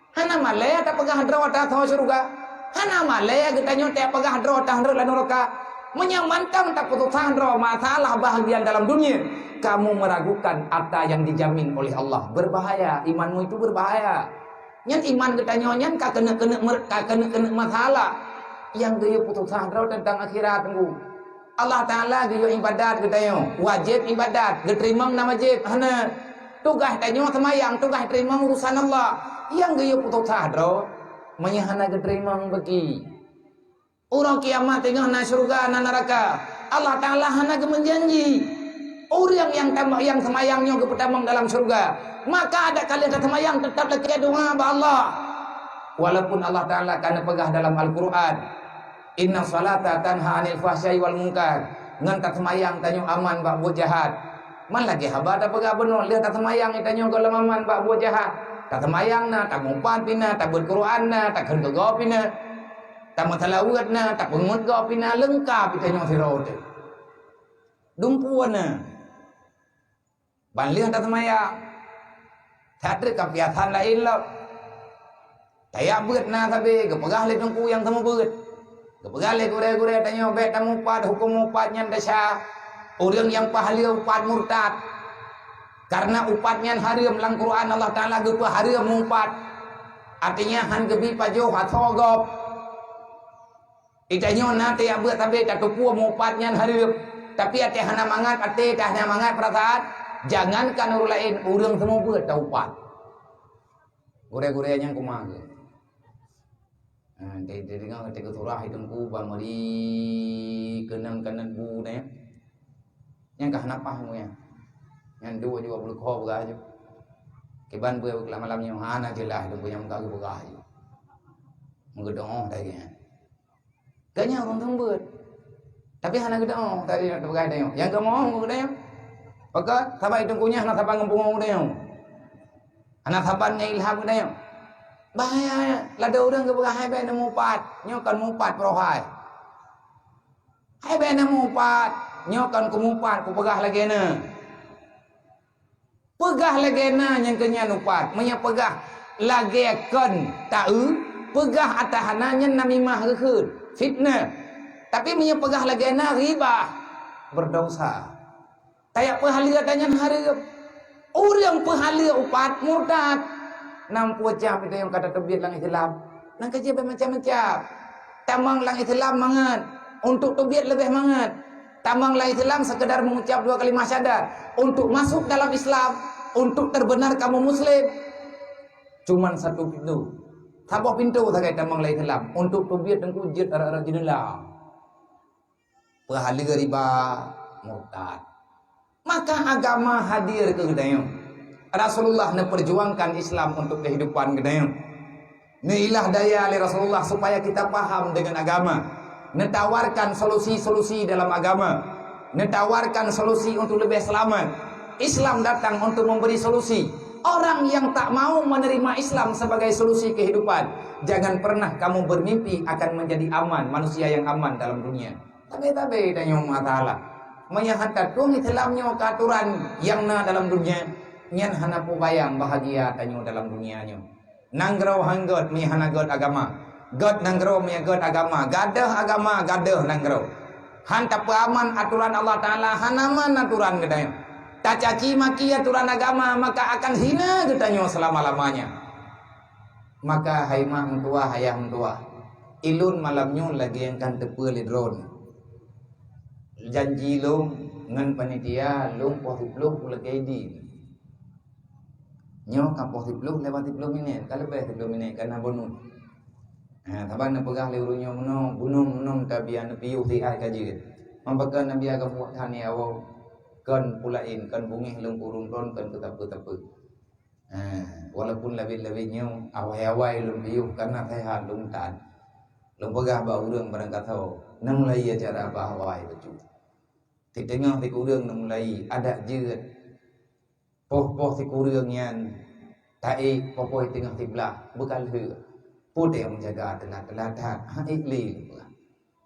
Hana malaya tak pegah hadra watah thaw syurga. Hana malaya kita nyote pegah hadra watah hadra neraka. Menyamantang tak putus hadra masalah bahagian dalam dunia. Kamu meragukan apa yang dijamin oleh Allah. Berbahaya, imanmu itu berbahaya. Nyan iman kita nyanyan ka kena masalah. Yang dia putus hadra tentang akhirat tunggu. Allah Taala dia ibadat kita nyo, wajib ibadat, diterima nama wajib. Hana tugas kita nyo semayang, tugas terima urusan Allah. Yang gaya putus sadro menyahana keterima bagi orang kiamat tengah na syurga na neraka. Allah Ta'ala hana menjanji orang yang semayangnya kepertamang dalam syurga, maka ada kalian semayang tetap lagi doa ba Allah. Walaupun Allah Ta'ala kana pegah dalam Al-Quran, inna salata tanha anil fahsyai wal munkar, ngan tak semayang tanyo aman ba buat jahat. Man lagi haba tak pegah benar lihat tak semayang tanyo kalau aman ba buat jahat. Tak semayang na, tak mumpan pina, tak berquran na, tak kena pina, tak matalawat na, tak pengut pina, lengkap kita nyong sirau tu. Dumpuan na. Banlian tak semayang. Tak ada kebiasaan lain lah. Tayak beut na tapi, kepegah le tungku yang sama beut. Kepegah le gure-gure tanya bet tak mumpat, hukum mumpatnya dasar. Orang yang pahala upat murtad. Karena upatnya haram dalam Quran Allah Ta'ala gepa haram mumpat. Artinya han gebi pajo hathogop. Itanya nanti abut tapi tak tupu mumpatnya haram. Tapi ate hana mangat ate dah hana mangat perasaan. Jangankan orang lain, orang semua buat tak upat. Gure-gurenya kumah ke. Dia dengar ketika surah hidungku bamari kenang-kenang bu ni. Yang kah napah mu ya. Yang dua juga boleh kau bergaji. Keban boleh malam-malamnya hana jelah dia punya muka ke bergaji. Mengedong tadi kan. Ganya orang tembut. Tapi hana gedong tadi nak bergaji dia. Yang kamu mau dia. Maka sabar itu punya hana sabar ngempung dia. Hana sabarnya ilham dia. Bahaya lada orang ke bergaji be nemu pat, nyokan mupat prohai. Hai be nemu pat, nyokan ku mupat ku pegah lagi na. Pegah lagi na yang kenya nupat, menya pegah lagi kan tahu, pegah atas hananya namimah kekud, fitnah. Tapi menya pegah lagi na riba, berdosa. Tayak pahala tanya harap, orang pahala upat murtad. 60 jam itu yang kata terbit lang Islam. Nang kerja macam-macam. Tamang lang Islam mangat, untuk terbit lebih mangat. Tamang lang Islam sekedar mengucap 2 kalimat syahadat, untuk masuk dalam Islam, untuk terbenar kamu muslim. Cuman satu pintu. Sabah pintu saja tamang lang Islam, untuk terbit dan kujit arah-arah jendela. Pahala riba murtad. Maka agama hadir ke kita. Rasulullah memperjuangkan Islam untuk kehidupan kita. Inilah daya oleh Rasulullah supaya kita paham dengan agama. Netawarkan solusi-solusi dalam agama. Netawarkan solusi untuk lebih selamat. Islam datang untuk memberi solusi. Orang yang tak mau menerima Islam sebagai solusi kehidupan, jangan pernah kamu bermimpi akan menjadi aman, manusia yang aman dalam dunia. Tapi tanya Allah Ta'ala menyahankan tuang Islamnya ke aturan yang na dalam dunia. Nyan hana pu bayang bahagia tanyo dalam dunianya. Nanggro hanggot mi hana god agama. God nanggro mi god agama. Gadah agama, gadah nanggro. Han tak aman aturan Allah Ta'ala, hanaman aturan gedanya. Tak caci maki aturan agama, maka akan hina gedanyo selama-lamanya. Maka hai mak tua, hayah tua. ilun malamnya lagi yang kan tepul drone janji lung ngan panitia lung posipluh pula kaidi nyo ka posipluh lewat 10 minit kalau lebih 10 minit karena bonus taban na pegah le urunyo mono bunung tabian piu ti ai kaji mampakan nabi aga buat hani awau kan pulain kan bungih lung urung ron kan tetap walaupun lebih-lebihnya awai-awai lung piu karena sehat lung tan lung pegah ba urang barang katau nang mulai acara ba awai becu ti tengah ti urang nang mulai ada jeut poh ti urang yan tai poh tengah ti belah bekal heu putih menjaga telat-telatan ikli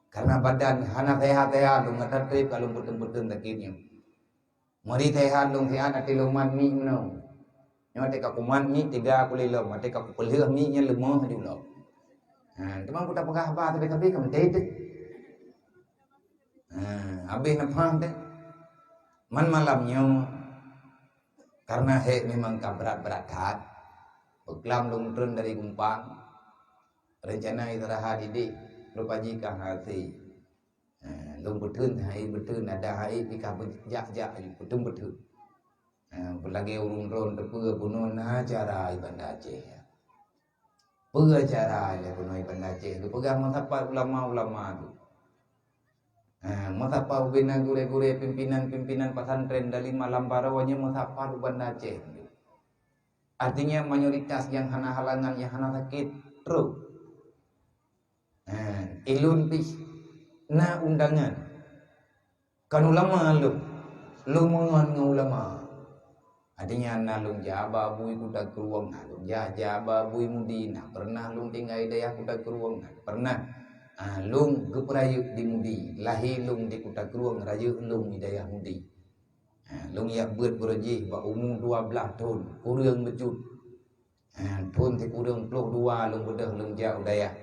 karena badan hana sehat-sehat lung ngatatip kalau betul-betul takitnya mari sehat lung sehat ati luman mi no nyote ka kuman mi 3 kulilom ate ka kupeleuh mi nya lemah dulu teman puta pegah ba tapi kam tete habis napang teh man malamnya karena memang ka berat-berat hat beklam lung turun dari Gumpang rencana istirahat ini lupa jika hati lung betun hai betun ada hai pika jak betun lagi urung ron tepu bunuh acara Banda Aceh acara ya bunuh Banda Aceh tu pegang masapa ulama tu masapa ubina gure-gure pimpinan pesantren dari malam barawanya masapa Banda Aceh artinya mayoritas yang hana halangan yang hana sakit terus ilun pih na undangan kan ulama lu mengan ulama artinya na lung jaba bui kuda keruang na lung jaba bui mudi na pernah lung tinggal daya kuda keruang na pernah lung geperayu di mudi lahi lung di kuda keruang rayu lung di daya mudi lung yak beut berji ba umur 12 tahun kurang becut pun ti kurang 22 lung bedah lung jauh daya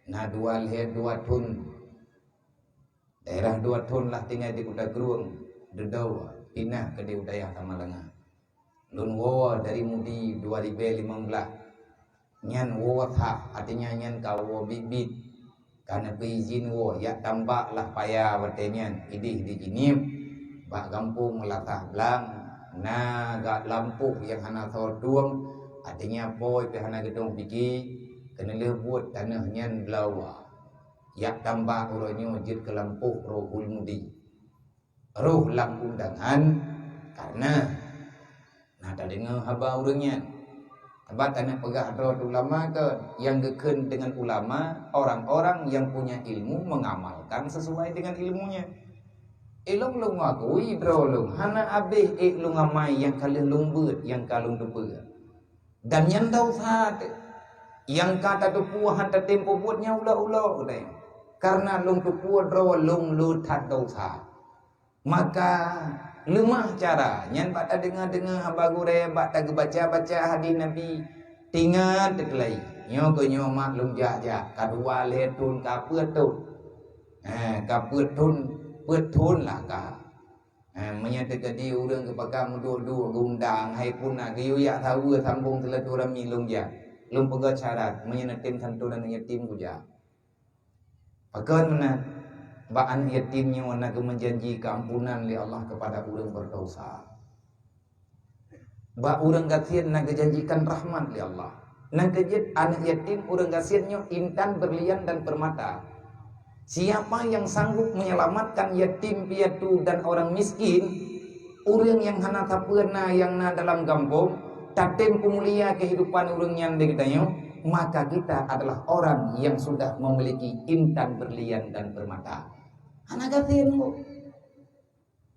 na 2 tahun daerah 2 tahun lah tinggal di kuda keruang dedau pindah ke di daya Tamalanga lun wawa dari mudi 2015 nyan wawa thak artinya nyan kawo bibit karena beizin wo ya tambah lah payah watenyan idih di jinip bak kampung melatah belang na gak lampu yang hana thor duang artinya boy pe hana gedong piki kena lebut tanah nyan belawa ya tambah uronyo jid ke lampu rohul mudi roh lang undangan karena ada dengar haba urangnya Abad tanah pegah roh ulama ke yang geken dengan ulama orang-orang yang punya ilmu mengamalkan sesuai dengan ilmunya ilung lung ngakui drolung hana abih lung amai yang kalih lung beut yang kalung tepe dan yang tahu saat yang kata tepu hanta tempo buatnya ulah-ulah udah karena lung tepu drolung lutat dosa maka lemah cara nyan bata dengar hamba gure bata baca hadis Nabi tingat teklai nyo ke nyo maklum ja kadua letun ka peutun ka peutun lah ka menyata kadi urang ke pakam dua gundang hai puna giyu ya tahu sambung teletura milung ja lum pega syarat menyenatim santunan yatim guja pakan mana baan yatimnya wana menjanji keampunan li Allah kepada orang berdosa. Ba orang gasian nak janjikan rahmat li Allah. Nak kejit anak yatim orang gasiannya intan berlian dan permata. Siapa yang sanggup menyelamatkan yatim piatu dan orang miskin, orang yang hana tapena yang na dalam kampung, tatem pemulia kehidupan orang yang dikitanya, maka kita adalah orang yang sudah memiliki intan berlian dan permata. Anak gatin mo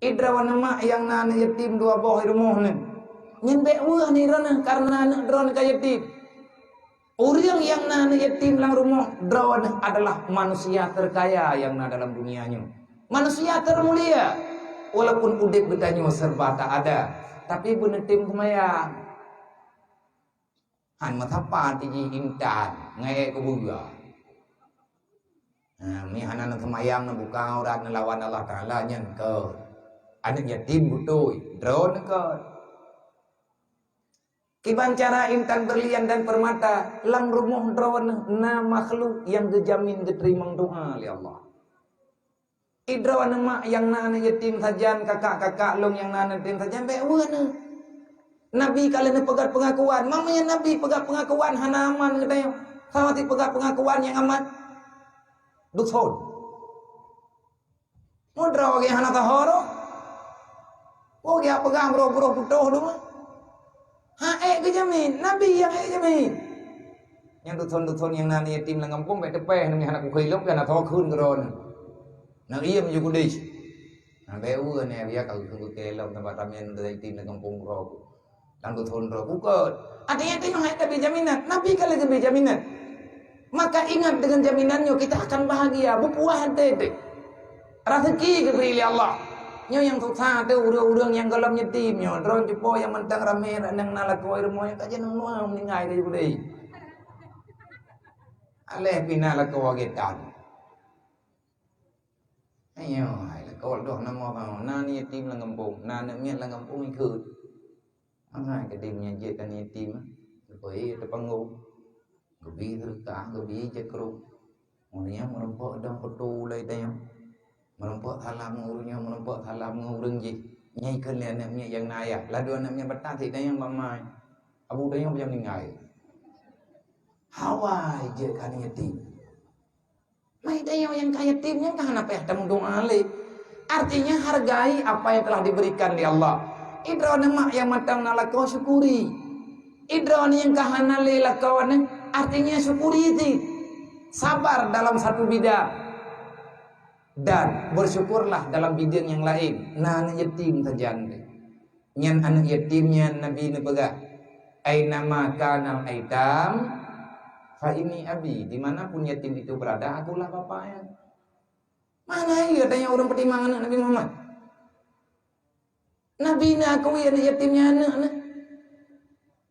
idrawan nama yang nana yatim 2 boh rumah ni nyembe wah ni rana karena anak drone ka yatim orang yang nana yatim lang rumah drone adalah manusia terkaya yang na dalam dunianya manusia termulia walaupun udip betanya serba tak ada tapi benetim kumayang han matapa tiji intan ngai kebuya mi hanan semayang na buka aurat na lawan Allah Ta'ala nyan ke anak yatim butoi drone ke Kibancara intan berlian dan permata, lang rumuh drawan na makhluk yang gejamin geterimang doa oleh Allah. Idrawan mak yang nana yatim sajan, kakak-kakak long yang nana yatim sajan, bewana. Nabi kalian pegat pengakuan, mamanya Nabi pegat pengakuan hanaman katanya. Sama ti pegat pengakuan yang amat dukhon. Mudra wagi hana tahoro. Oh dia pegang bro-bro putuh dulu. Kejamin, Nabi yang jamin. Yang duthon yang nani yatim lang kampung bai tepeh nami anak kuilop kana tho khun gron. Nang iem ju kudis. Nah beu ne dia kau tunggu kelom tempat tamen dari yatim lang kampung ro. Lang duthon ro bukan. Artinya itu yang ada jaminan. Nabi kalau ada jaminan. Maka ingat dengan jaminannya kita akan bahagia. Berpuas hati. Rezeki diberi oleh Allah. Nyo yang susah tu urang-urang yang galam yatim nyo dron cepo yang mentang rame nang nalak koi remo yang kaje nang nuang meninggai dia budai. Aleh pinala ko getan. Ayo, ai ko doh namo ka nani yatim lang kampung, nana mian lang kampung ikut. Angai ke dim nya je kan yatim. Koi te pangu. Gebi ka gebi je kru. Monya merempok dang petu lai tayang. Menempat halam ngurunya, menempat halam ngurung je. Nyai kan lian nak yang naya. Lalu anaknya betah tik yang mamai. Abu dah yang macam ningai. Hawai je kan yatim. Mai dah yang kaya yatimnya kan apa ya tamu doa le. Artinya hargai apa yang telah diberikan di Allah. Idron mak yang matang nalakau syukuri. Idron yang kahana le lakawan artinya syukuri itu. Sabar dalam satu bidang. Dan bersyukurlah dalam bidang yang lain. Nah anak yatim sajan. Nyan anak yatimnya Nabi nebegah. Ainama kanal aitam fa ini abi. Dimanapun yatim itu berada, akulah bapaknya. Mana ya tanya orang pertimbangan Nabi Muhammad. Nabi nak akui anak yatimnya anak.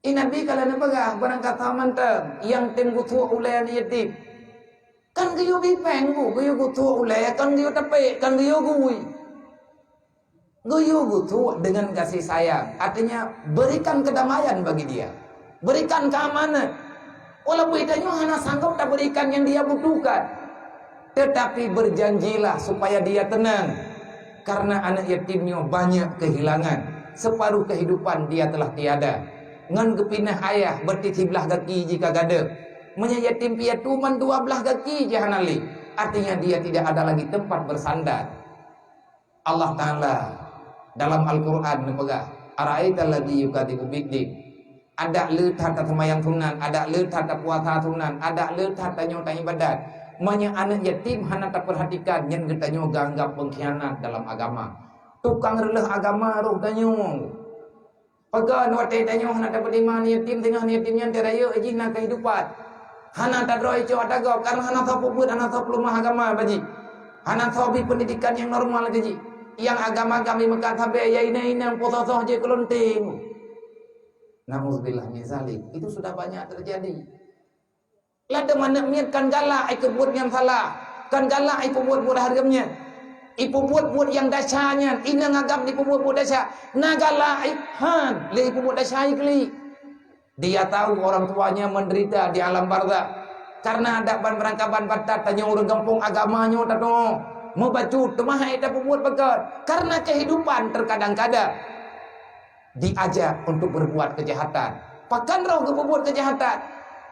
Nabi kalau nebegah barang kata mantap yang tenggu tua oleh anak yatim. Kan kayo bipeng ko, kayo guto ule, kan kayo tape, kan kayo gui. Kayo guto dengan kasih sayang. Artinya berikan kedamaian bagi dia. Berikan keamanan. Walaupun itanya hanya sanggup tak berikan yang dia butuhkan. Tetapi berjanjilah supaya dia tenang. Karena anak yatimnya banyak kehilangan. Separuh kehidupan dia telah tiada. Ngan kepinah ayah bertitiblah kaki jika gada. Menyayatim piatu man 12 kaki jahanali. Artinya dia tidak ada lagi tempat bersandar. Allah Ta'ala dalam Al-Quran nepegah. Ara'aita alladhi yukadzibu biddin. Ada letat semayang sunan, ada letat puasa sunan, ada letat tanya ibadat. Manya anak yatim hana tak perhatikan yang katanya ganggap pengkhianat dalam agama. Tukang releh agama roh tanya. Pagan wate tanya hana tak beriman yatim tengah yatimnya teraya ejina kehidupan. Hana tak droi co adago karena hana tau puput hana tau pelumah agama baji. Hana tau bi pendidikan yang normal gaji. Yang agama kami Mekah tabe ya ina potoh je kelonting. Nauzubillah min zalik. Itu sudah banyak terjadi. Lada mana miat kan galak ikut buat yang salah. Kan galak ikut buat hargamnya. Ipu buat yang dasarnya. Ina ngagam di buat dasar. Nagala han le ipu buat dasar kali. Dia tahu orang tuanya menderita di alam barzakh karena ada ban berangkaban batat tanya orang kampung agamanya tato membacu temahai tak buat bekat karena kehidupan terkadang-kadang diajak untuk berbuat kejahatan. Pakan roh ke berbuat kejahatan.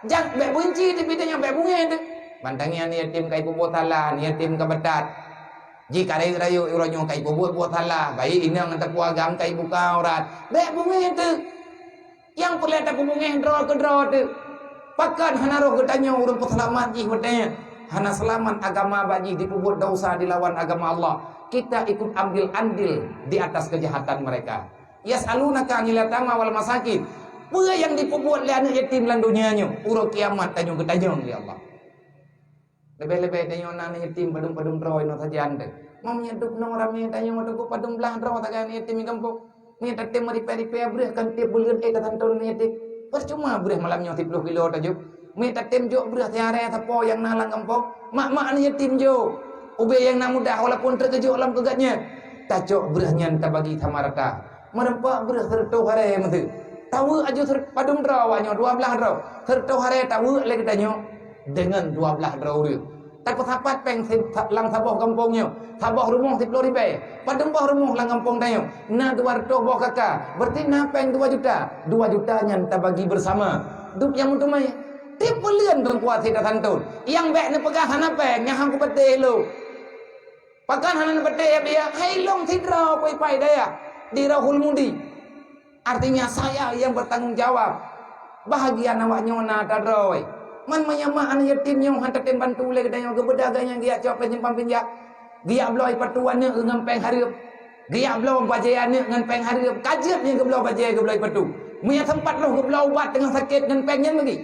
Jangan bek benci di bidangnya bek bunga tu. Bantangian yatim kai buat salah, yatim ke batat. Jika rayu orangnya kai buat salah, baik ini ngantar puagam kai buka aurat. Bek bunga tu. Yang perlu tak hubungi draw ke draw tu. Pakan hana roh ketanya orang peselamat jih betanya. Hana selamat agama baji dipubut dosa dilawan agama Allah. Kita ikut ambil andil di atas kejahatan mereka. Yas'alunaka 'anil yatama wal masakin. Apa yang dipubut oleh anak yatim lan dunianya? Urut kiamat tanya ketanya ya Allah. Lebih-lebih tanya anak yatim padum-padum draw ino saja anda. Mau nyedup nang rame tanya ngono padum belah draw tak anak yatim kampung. Ni tatem mari peri-peri breh kan tiap bulan kata ton ni tik. Percuma breh malamnya 10 kilo tajuk. Mi tatem jo breh tiare sapo yang nalang kampung. Mak-mak ni yatim jo. Ube yang nak mudah walaupun terkejut dalam kegatnya. Tajuk brehnya tak bagi tamarata. Merempak breh tertu hare matu. tahu aja padung draw wanyo 12 draw. Tertau hari tahu lagi tanyo dengan 12 draw dia. Tapi tapat peng lang taboh kampungnya, taboh rumah 10 ribu. Padung boh rumah lang kampung tanyo. Na 200 boh kakak. Berarti na peng 2 juta. 2 juta yang kita bagi bersama. Duk yang untuk mai. Tip pelian dong kuat tidak tantun. Yang baik ni pegah hana peng, yang hang ku pete lu. Pakan hana pete ya dia. Hai long tidra pai daya di Rahul Mudi. Artinya saya yang bertanggung jawab. Bahagia nawak nyona tadroy. Man mayama anak yatim yang hantar tem bantu le kedai yang gebedaganya dia cop penyimpan pinjak. Dia bloi patuannya dengan peng hareup. Dia bloi bajayannya dengan peng hareup. Kajetnya gebloi bajai gebloi patu. Punya tempat loh gebloi ubat dengan sakit dengan pengnya lagi.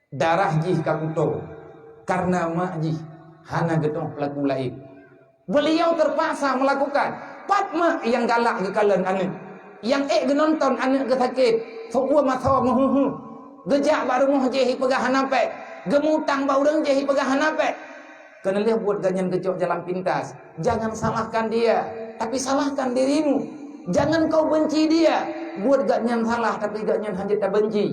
Darah jih kakuto. Karena mak jih hana gedong pelaku lain. Beliau terpaksa melakukan. Pat mak yang galak ke kalian anak. Yang genonton anak ke sakit. Sokwa masawa mahuhu. Gejak baru mau jehi pegah hanapek. Gemutang baurang jehi pegah hanapek. Kena lihat buat ganyan kecok jalan pintas. Jangan salahkan dia, tapi salahkan dirimu. Jangan kau benci dia. Buat ganyan salah, tapi ganyan hanya tak benci.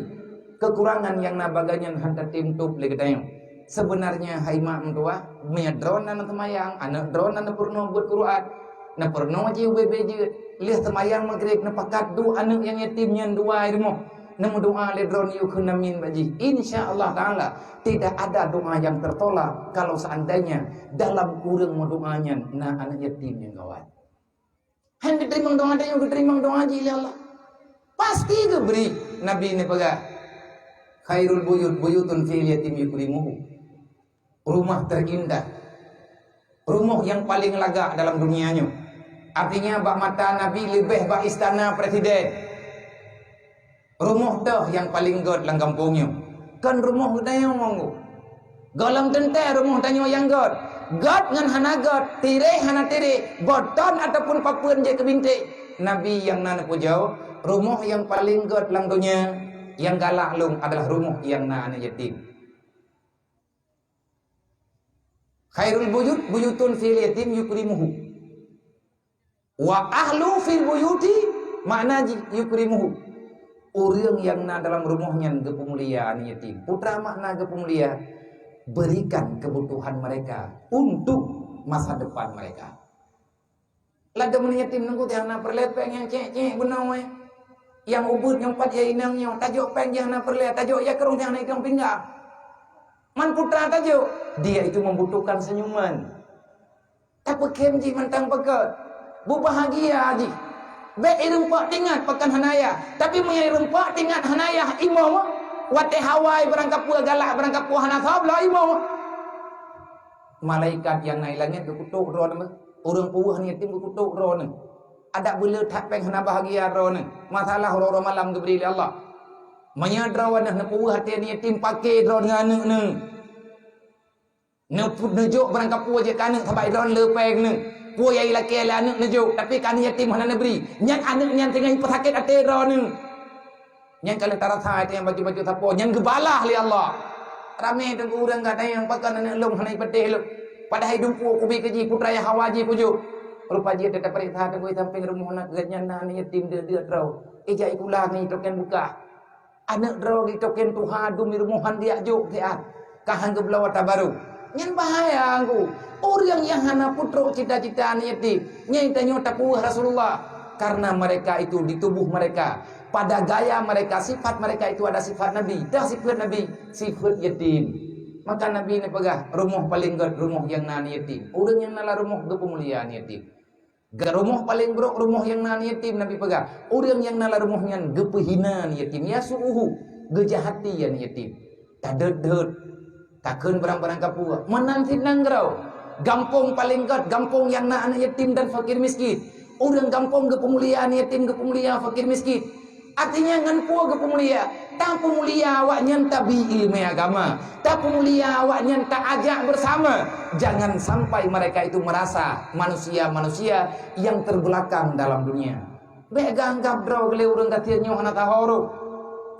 Kekurangan yang nabaganyan hantar tim tup lagi tayang. Sebenarnya hai mak mentua, punya drone anak temayang, anak drone anak purno buat Quran. Na purno aja UBB lihat temayang maghrib na pakat du anak yang yatimnya dua irmo. Namun doa le drone yukuna min baji. Insyaallah taala tidak ada doa yang tertolak kalau seandainya dalam kurang doanya na anak yatim yang kawan. Han diterima doa ada yang diterima doa aja ya Allah. Pasti diberi Nabi ini pegah. Khairul buyutun fil yatim yukrimuhu. Rumah terindah. Rumah yang paling lega dalam dunianya. Artinya bak mata Nabi lebih bak istana presiden. Rumah dah yang paling god lang kampungnya. Kan rumah kita yang monggo. Galang tente rumah tanyo yang god. God ngan hana god, tire hana tire, boton ataupun papuan je kebintik. Nabi yang nana pujau, rumah yang paling god lang dunia, yang galak lung adalah rumah yang nana yatim. Khairul buyutun fil yatim yukrimuhu. Wa ahlu fil buyuti makna yukrimuhu. Orang yang na dalam rumahnya kepemuliaan yatim. Putra makna kepemuliaan berikan kebutuhan mereka untuk masa depan mereka. Lada mun yatim nunggu tiana perlepeng yang cek benau yang ubud yang pat ya inangnya tajuk peng yang na perle tajuk ya kerung yang naik pinggang. Man putra tajuk dia itu membutuhkan senyuman. Tak pekemji mentang pekat. Bu bahagia aji. Baik irempak tingat pekan hanaya. Tapi punya irempak tingat hanaya imam. Wate hawai berangkap pua galak berangkap pua hana sabla imam. Malaikat yang naik langit kekutuk roh nama. Orang puah ni yatim kekutuk roh nama. Ada bila tak peng hana bahagia roh nama. Masalah roh malam diberi oleh Allah. Menyadrawan nak puah hati ni yatim pakai roh dengan anak ni. Nejok berangkap pua je kanak sampai roh lepeng ni. Pua yang laki lah anak nejuk. Tapi kan yatim mana negeri. Yang anak yang tengah pesakit hati roh ni. Yang kalau tarasa itu yang baju-baju tapo. Yang gebalah li Allah. Ramai tu orang kata yang pakai anak long hanai petih lu. Pada hidup pu kubi keji putra yang hawaji puju. Rupa dia tetap periksa tengoi samping rumah nak ganyana ni yatim dia terau. Eja ikulah ni token buka. Anak terau di token Tuhan dumi rumuhan dia juk dia. Kahang geblawa tabaru. Yang bahaya aku. Orang yang hana putra cita-cita ni yatim. Nyai tanya tapuh Rasulullah. Karena mereka itu di tubuh mereka. Pada gaya mereka, sifat mereka itu ada sifat Nabi. Dah sifat Nabi, sifat yatim. Maka Nabi ini pegah, rumah paling god, rumah yang nani yatim. Orang yang nala rumah kepemuliaan yatim. Rumah paling buruk, rumah yang nani yatim Nabi pegah. Orang yang nala rumahnya kepehinaan yatim. Ya suuhu, gejahatian yatim. Tadet-det, takkan barang-barang kapua. Menanti nanggrau. Gampung paling god, gampung yang nani yatim dan fakir miskin. Orang gampung kepemuliaan yatim, kepemuliaan fakir miskin. Artinya ngan puak ke pemulia. Tak pemulia awak tak bi ilmu agama. Tak pemulia awak tak ajak bersama. Jangan sampai mereka itu merasa manusia-manusia yang terbelakang dalam dunia. Baik ganggap draw gele urang katian nyoh hana tahoro.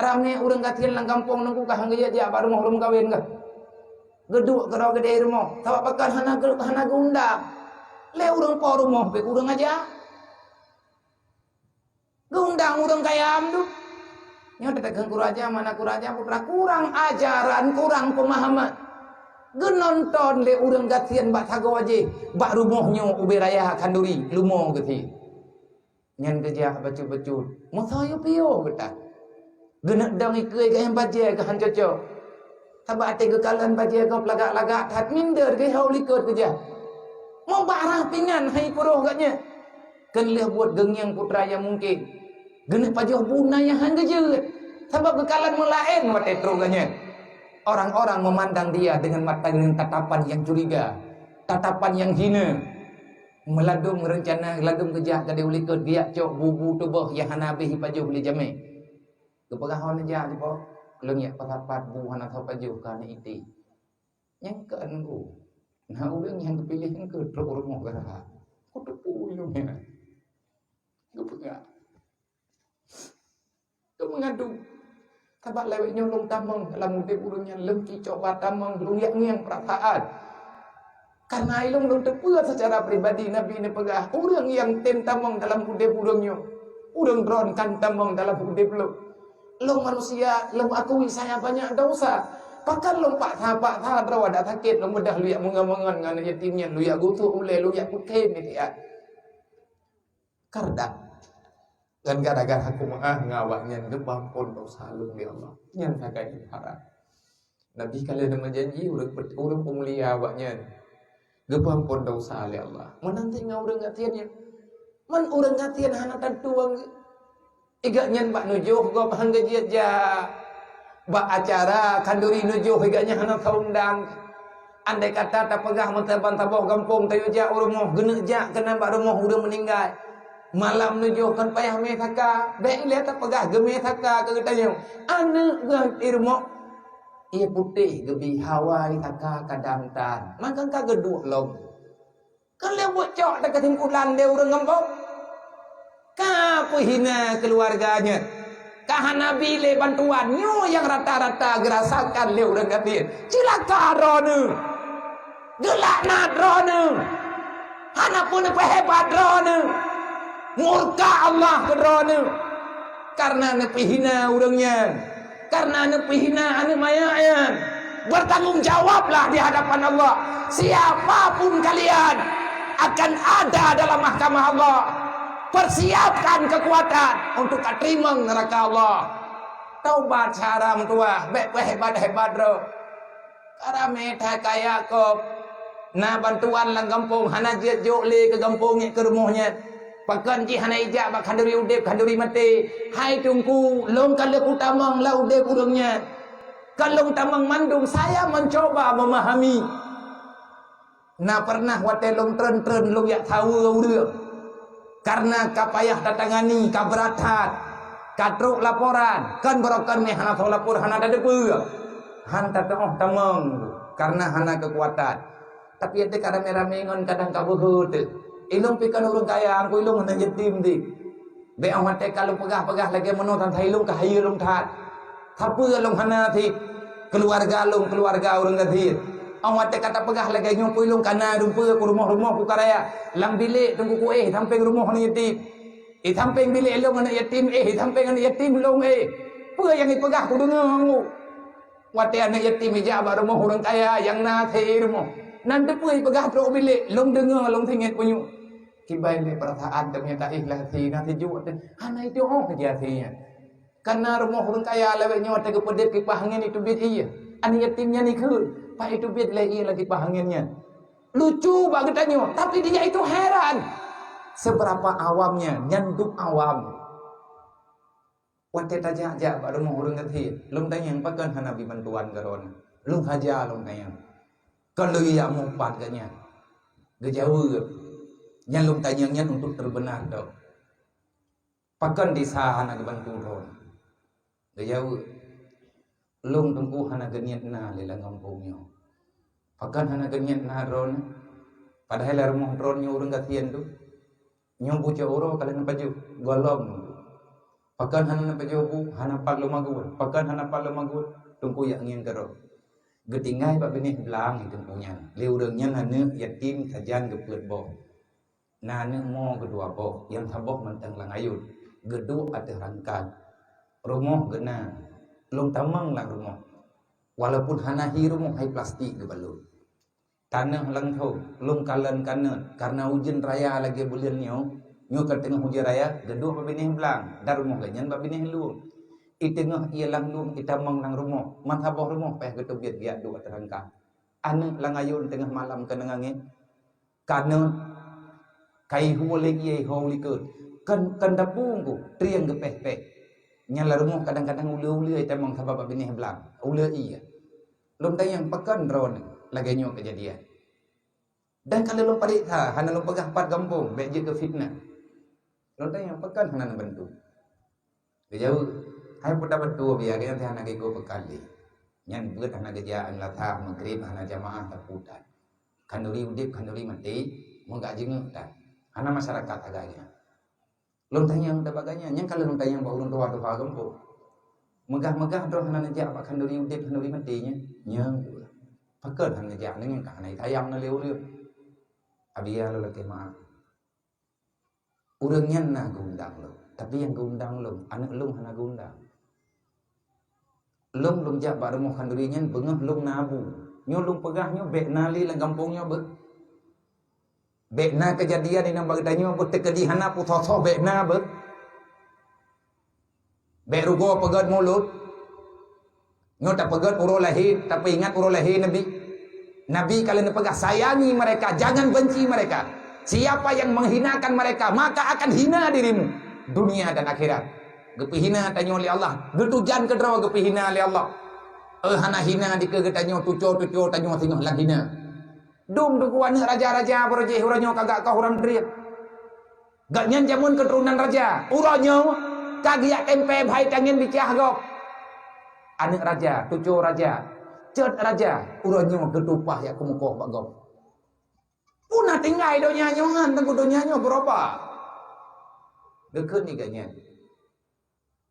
Rame urang katian lang kampung nunggu kahang gaya dia baru mau belum kawin ka. Geduk kerau gede rumah. Tawa pakan hana gunda. Le urang po rumah be urang aja. Gundang urang kayam tu. Nya datang ku raja mana ku raja putra kurang ajaran, kurang pemahaman. Genonton le urang gatian bak tago aje, bak rumohnyo ubi raya kanduri, lumo gati. Nyan kerja bacu-bacu, mosoyo pio betak. Genak dang ikui ke yang baje ke han cocok. Tabak ate ke kalan baje ke lagak-lagak tat minder ke hau likut kerja. Mau barah pingan hai puruh katnya. Kan leh buat gengyang putra yang mungkin. Genak pajoh buna yang han kerja. Sebab kekalan melain mata teruganya. Orang-orang memandang dia dengan mata dengan tatapan yang curiga, tatapan yang hina. Meladung rencana, ladung kejah kada ulikut dia cok bubu tubuh yang hanabi pajoh beli jame. Kepagahan aja di bawah. Lengyak patapat bu hana tau pajoh kana iti. Yang keengku. Nah ulang yang kepilih yang ke rumah garah. Kau tepu ilmunya. Kepaga. Kau mengadu. Tabak lewat nyolong tamang dalam udip urungnya lengki coba tamang berunyak yang perasaan. Karena ilmu belum terpuas secara pribadi Nabi ini pegah urang yang tem tamang dalam udip urungnya. Urang dron kan tamang dalam udip lu. Lu manusia, lu akui saya banyak dosa. Bahkan lu pak tapak rawa dak sakit lu mudah lu yak mengamangan ngana yatimnya lu yak gutu ule lu yak kutem ni ya. Kardak. Dan gara-gara aku ngawaknya gebam pun dosa lu ya Allah. Nyan sakai harap. Nabi kalian ada janji urang pemulia awaknya. Gebam pun dosa ya Allah. Menanti ngau urang gatiannya. Man urang gatian hana tantuang. Iga nyan bak nujuh go pahang gaji aja. Bak acara kanduri nujuh iganya hana saundang. Andai kata tak pegah mentaban taboh kampung tayu ja urmoh genek ja kena bak rumah urang meninggal. Malam nujuh kan payah me thaka. Baik lihat tak pegah geme thaka ke tanya. Anak gak irmo. Ia putih gebi hawa di thaka kadang tan. Makan ka geduk long. Kan le buat cok dekat himpunan dia urang kampung. Ka hina keluarganya. Ka Nabi le bantuan nyo yang rata-rata gerasakan le urang gatin. Cilaka drone. Gelak na drone. Hana pun hebat drone. Murka Allah ke drone. Karena nepi hina urangnya. Karena nepi hina anu mayanya. Bertanggung jawablah di hadapan Allah. Siapapun kalian akan ada dalam mahkamah Allah. Persiapkan kekuatan untuk terima neraka Allah. Taubat cara mentua. Baik hebat-hebat bro. Karame tak kaya kop. Nah bantuan lang kampung. Hana jet jokli ke kampungnya ke rumahnya. Pakan ji hana ijak bak kanduri udip kanduri mati. Hai tungku long kalau tamang la udip urangnya. Kalau tamang mandung saya mencoba memahami. Nah pernah wate long tren long yak tahu urang. Karena kapayah datangani kaberatan. Katruk laporan. Kan berokan ni hana tahu lapor hana ada depu. Han tatoh tamang karena hana kekuatan. Tapi ente kadang rame ngon kadang kabuhut. Ilung pikan urang kaya angku ilung hana yatim di. Be awak te kalau pegah-pegah lagi menotan thai ilung ka hayu ilung tat. Thapa ilung hana thi keluarga urang gathi. Awak te kata pegah lagi nyompo ilung kana rumpa ku rumah-rumah ku karaya. Lang bilik tunggu ku tamping rumah hana yatim. Tamping bilik ilung hana yatim tamping hana yatim ilung Apa yang dipegah ku dengar ngu. Wate anak yatim ija ba rumah urang kaya yang na thi rumah. Nanti pun pegah teruk bilik long dengar long tingit punyu. Kibai le perasaan ternyata ikhlas si nanti juga hana itu kejadiannya. Karena rumah orang kaya lewat nyawa tega pedet kipahangin itu bid iya. Ani yatimnya ni ke, pak itu bid lagi pahanginnya. Lucu banget tanya, tapi dia itu heran. Seberapa awamnya, nyanduk awam. Wate tajak aja pada rumah orang kecil. Long tanya yang pakan hana bi bantuan garon. Long haja long tanya. Kalau ia mumpat katanya. Gejauh. Yang lum tanyangnya untuk terbenar tau. Pakan desa hana bantu ron. Gejauh. Lum tunggu hana geniat na lila ngampungnya. Pakan hana geniat na ron. Padahal rumah ronnya urang gatian tu. Nyombu cawuro kalian napaju golom. Pakan hana napaju bu hana paglo magul. Pakan hana paglo magul. Tunggu yang ingin karo. Getingai pak benih belang itu punya. Liurangnya hana yatim sajan geplet boh. Nane mo kedua boh yang sabok mentang lang ayun. geduk ada rangkan rumah gena long tamang lah rumah walaupun hanahi rumah hai plastik ke balut tanah lengkau long kalan kanan karena hujan raya lagi bulan nyo ke tengah hujan raya geduk babinih belang dar rumah ganyan babinih luang i tengah ia lang luang itamang lang rumah mathabah rumah peh geduk biat biat dua terangkan anu lang ayun tengah malam kenangangin kanan kai huolek ye holiker kan dapung ku triang ke peh nyala rumah kadang-kadang ule-ule itamang sabab babinih belang ule iya lom tayang pekan ron lagi nyo kejadian dan kalau lo padik tha hana lo pegah pat kampung bek je ke fitnah lo tayang pekan hana bantu jauh hai puta betu biar dia hana ke go pekali nyan beut hana gejaan latah maghrib hana jamaah taputan kanduri udip kanduri mati mau gak jenguk tak hana masyarakat agaknya lo tayang dabaganya nyan kalau lo tayang bau doa doa kampung megah-megah doh hana najak pak kanduri udip kanduri matinya nyang pekan hana najak dengan kah nai tayang na leu leu abia lo lagi maaf urangnya na gundang lo tapi yang gundang lo anak lo hana gundang long jak ba rumah kanduri nyen bengah long nabu nyo long pegah nyo bek nali lang kampung nyo bek na kejadian inang bagdanyo be tekedi hana putoso bek na bek rugo pegat mulut nyo tak pegat uro lahir tapi ingat uro lahir Nabi kalian pegah sayangi mereka, jangan benci mereka. Siapa yang menghinakan mereka, maka akan hina dirimu dunia dan akhirat. Gepi hina tanyo oleh Allah, getujan kedraw gepi hina oleh Allah. Hana hina di ke tanyo tuco tanyo tengah lang hina. Dum du kuan raja-raja berje huranyo kagak ka huram driat. Gak nyan jamun keturunan raja, uranyo kagiak tempe bhai tangen bicah gok. Anak raja, tuco raja. Cet raja, uranyo gedupah ya kumukoh bagom. Puna tinggai donya nyohan tengku donya nyo berapa? Deket ni ganya.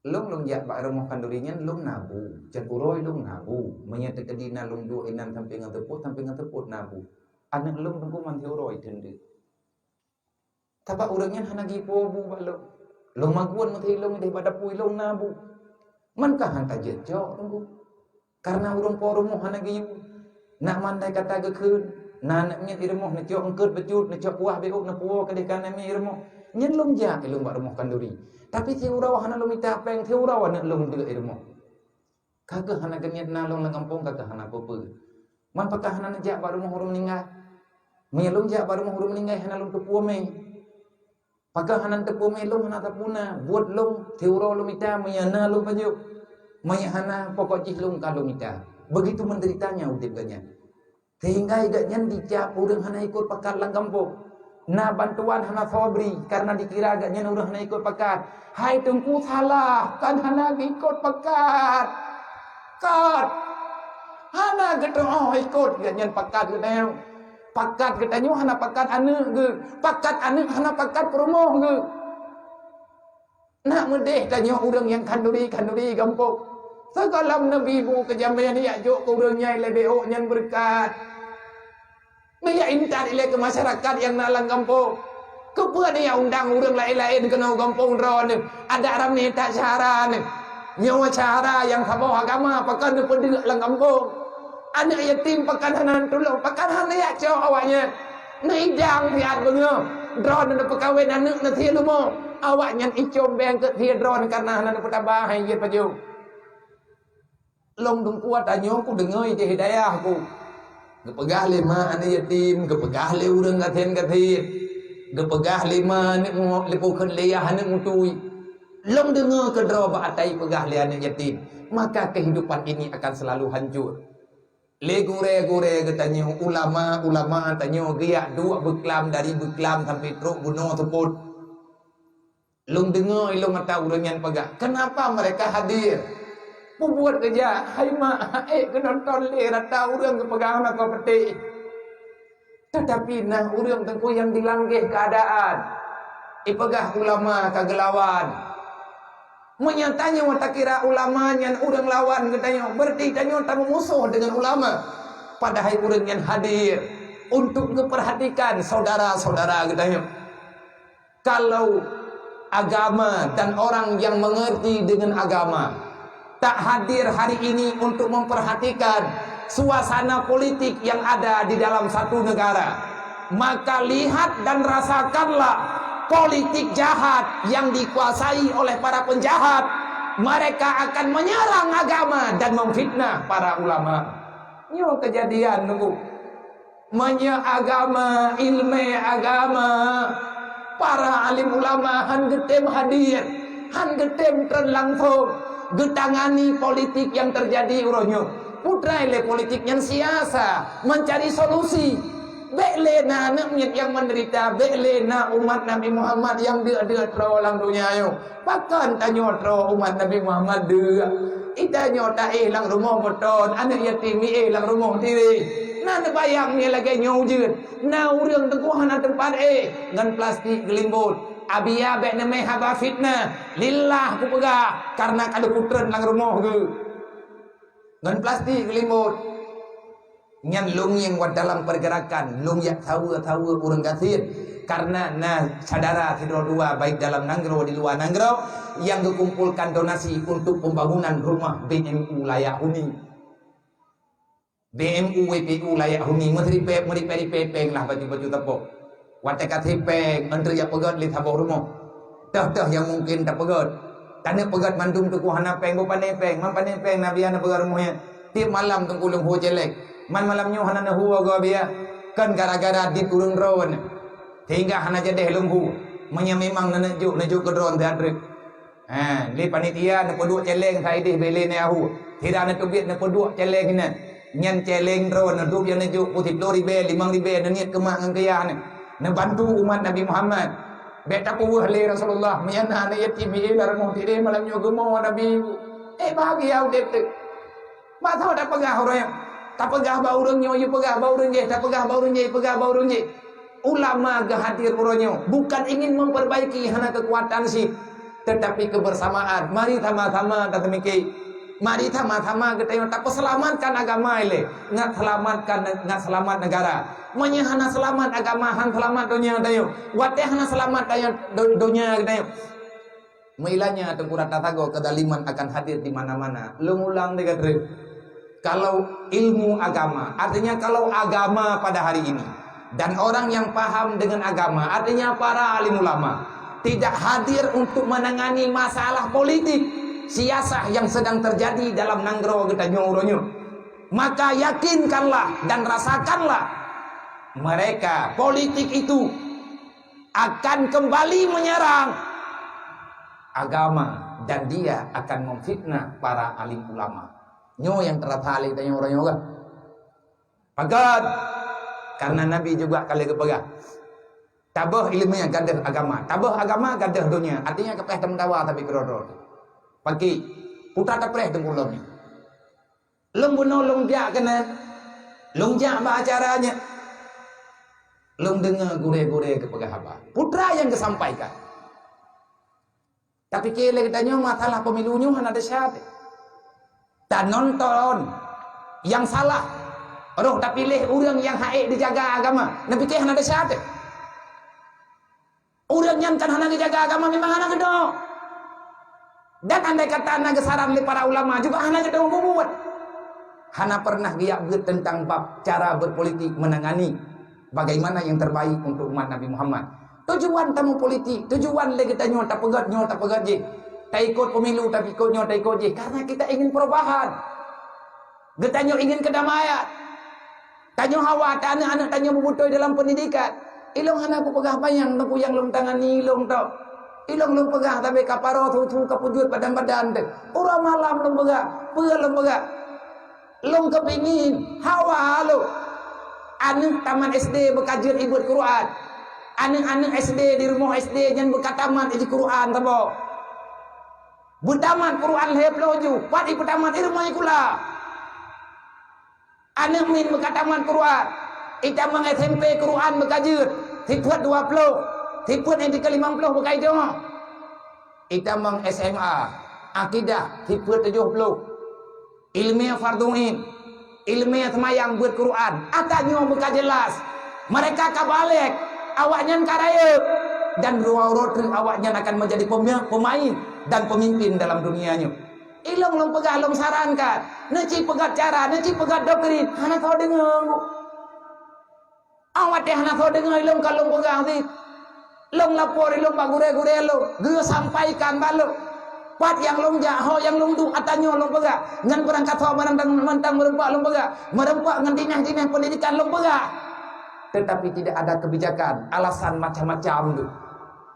Long jak bak rumah kandurinya long nabu, jan uroi long nabu, menyata kedina long dua inan sampai ngateput nabu. Anak long tengku manti uroi tende. Tapak urangnya hana gipo bu balong. Long maguan mati long daripada pui long nabu. Mankah hantar jejok tengku. Karena urung porum hana giyu nak mandai kata gekun nanaknya irmoh nak jok engkeut becut nak jok puah beuk nak puo kadeh kana mi irmoh nyen lum ja ilung bak rumah kanduri tapi ti urau hana lum ita peng ti urau nak lum de irmoh kageh hana geniat na lung lang kampung kageh hana pepe man pakah hana najak bak rumah hurum ninggai melum jak bak rumah hurum ninggai hana lum tepuo me pakah hana tepuo me lum hana tapuna buat lum ti urau lum ita menyana lum pajuk mayahana pokok jihlung kalung ita begitu menderitanya udip ganyan sehingga igaknya dicap urang hana ikut pakar lang kampung na bantuan hana sobri karena dikira agaknya urang hana ikut pakar hai tengku salah kan hana ikut pakar kat hana gedong ikut ganyan pakar gedeng pakat getanyo hana pakat anu ge pakat anu hana pakat promo ge nak medeh tanyo urang yang kanduri kampung. Sekalam Nabi bu kejamian ya jok kurangnya lebeo yang berkat. Naya intar ile ke masyarakat yang nalang kampung. Kepuan ya undang urang lain-lain kena kampung ron. Ada ram ni tak cara ni. Nyawa cara yang kabau agama pakan pendek lang kampung. Anak yatim pakan hanan tolong pakan hanan ya jok awaknya. Naidang lihat bengo. Dron na pekawin anak na tiya lumo. Awaknya icom beng ke tiya dron karena hanan petambah hayat paju. Long dung kuat anyo ku dengoy je hidayah ku. Gepegah lima ane yatim, gepegah le urang gaten gepegah lima nek mo lepukeun leyah ane mutui. Long dengar ke dro ba atai pegah le ane yatim, maka kehidupan ini akan selalu hancur. Le gure getanyo ulama tanyo giak dua beklam dari beklam sampai truk bunuh teput. Long dengar long ata urang yang pegah. Kenapa mereka hadir? Buat kerja, hai mak, nonton le rata urang kepegang nak kau peti. Tetapi nah urang tengku yang dilanggih keadaan, ipegah ulama kagelawan. Menyatanya wata kira ulama yang urang lawan katanya, berarti tanyo tamu musuh dengan ulama. Padahal urang yang hadir untuk memperhatikan saudara-saudara katanya. Kalau agama dan orang yang mengerti dengan agama tak hadir hari ini untuk memperhatikan suasana politik yang ada di dalam satu negara, maka lihat dan rasakanlah politik jahat yang dikuasai oleh para penjahat. Mereka akan menyerang agama dan memfitnah para ulama. Nyo kejadian nunggu menye agama, ilmu agama, para alim ulama han getem hadir, han getem terlangsung getangani politik yang terjadi uronyo. Putra ile politik yang siasa mencari solusi. Beklena neknyet yang menderita, beklena umat Nabi Muhammad yang dia terolang dunia yo. Pakan tanyo tero umat Nabi Muhammad dia. Ita nyota lang rumah beton, anak yatim lang rumah tiri. Nah bayang ni lagi nyujud. Nah urang tengkuhan tempat ngan plastik gelimbut. Abia bek neme haba fitnah. Lillah ku pegah karena kada putren lang rumah ke. Ngan plastik gelimbut. Nyan lung yang buat dalam pergerakan, lung yak tahu urang kasir. Karena saudara dua baik dalam Nanggro di luar Nanggro yang dikumpulkan donasi untuk pembangunan rumah BMU layak huni. BMU WPU layak huni menteri peng lah baju tepuk. Wate katipeng menteri yang pegat li tabok rumah. Dah yang mungkin tak pegat. Tanya pegat mandum tu kuhana peng bu panepeng, man panepeng nabi ana pegat rumahnya. Tiap malam tengkulung hu jelek. Man malamnya hana hu go biya. Kan gara-gara diturun drone. Hingga hana jadi lunggu. Menya memang najuk ke drone teadrek. Li panitia na peduk celeng saidih bele ne ahu. Tidak na tubit na peduk celeng ni. Nyan celeng drone na duk yang najuk putih 10 ribe 5 ribe na niat kemak ngan kaya ni. Na bantu umat Nabi Muhammad. Beta puwah le Rasulullah menyana na yatim lar mo tire malam nyo gumo Nabi. Bahagia udep tu. Mak tahu dak pegah orang. Tak pegah ba urang nyo ye pegah ba urang je, tak pegah ba urang je, pegah ba urang je. Ulama gehadir uronyo bukan ingin memperbaiki hana kekuatan sih, tetapi kebersamaan. Mari sama-sama datang mikir. Mari sama-sama kita tak selamatkan agama ile, ngat selamat negara. Menya hana selamat agama, han selamat dunia dayo. Wate hana selamat dayo dunia dayo. Meilanya tengkurat tatago kedaliman akan hadir di mana-mana. Lu ngulang dekat kalau ilmu agama, artinya kalau agama pada hari ini dan orang yang paham dengan agama, artinya para alim ulama tidak hadir untuk menangani masalah politik siasah yang sedang terjadi dalam Nanggro kita nyuruhnya, maka yakinkanlah dan rasakanlah mereka politik itu akan kembali menyerang agama dan dia akan memfitnah para alim ulama. Nyo yang tertali tanya orang yoga. Pagat karena Nabi juga kali kepegang. Tabah ilmunya gadah agama, tabah agama gadah dunia. Artinya kepeh temtawa tapi kerodol. Pagi putra tepreh tengkulumnya. Lung buno lung dia kena. Lung jak apa acaranya. Lung dengar gure-gure kepegah apa. Putra yang kesampaikan. Tapi kira katanya masalah pemilunya ada syarat. Dan nonton yang salah. Roh tak pilih orang yang haik dijaga agama. Nabi keh ada syarat. Orang yang kan hana dijaga agama memang hana gedong. Dan andai kata hana kesaran oleh para ulama juga hana gedong buat. Hana pernah giyak tentang bab cara berpolitik menangani bagaimana yang terbaik untuk umat Nabi Muhammad. Tujuan tamu politik, tujuan le kita nyota pegat je. Tak ikut pemilu tapi ikut tak ikut je. Karena kita ingin perubahan. Kita ingin kedamaian. Tanyo hawa anak-anak tanyo berbutuh dalam pendidikan. Ilong hana aku pegah bayang aku yang lom tangan ni ilong tau. Ilong lom pegah tapi kaparo tu kapujut badan-badan tu. Orang malam lom pegah, lom pegah. Lom kepingin hawa lo. Anak taman SD berkajian ibut Quran. Anak-anak SD di rumah SD yang berkataman iji Quran tabo. Butaman Quran heploju, pati butaman irmai kula. Anak min berkataman Quran, ita mang SMP Quran berkajut, tiput 20, tiput yang 50 berkait dong. Ita mang SMA, akidah tiput 70. Ilmiah farduin, ilmiah semayang buat Quran, atanya buka jelas. Mereka kabalik, awaknya karayep. dan rotri awaknya akan menjadi pemain dan pemimpin dalam dunianya. Ilong long pegah long sarankan, neci pegat cara, neci pegat doktrin, hana kau dengar. Awak deh hana kau dengar ilong kalau pegah ni. Long lapor ilong pak gure-gure lo, dia sampaikan balo. Pat yang long jaho yang long du atanyo long pegah, ngan berangkat ho mentang merempak long pegah, merempak ngan dinah pendidikan long pegah. Tetapi tidak ada kebijakan, alasan macam-macam tu.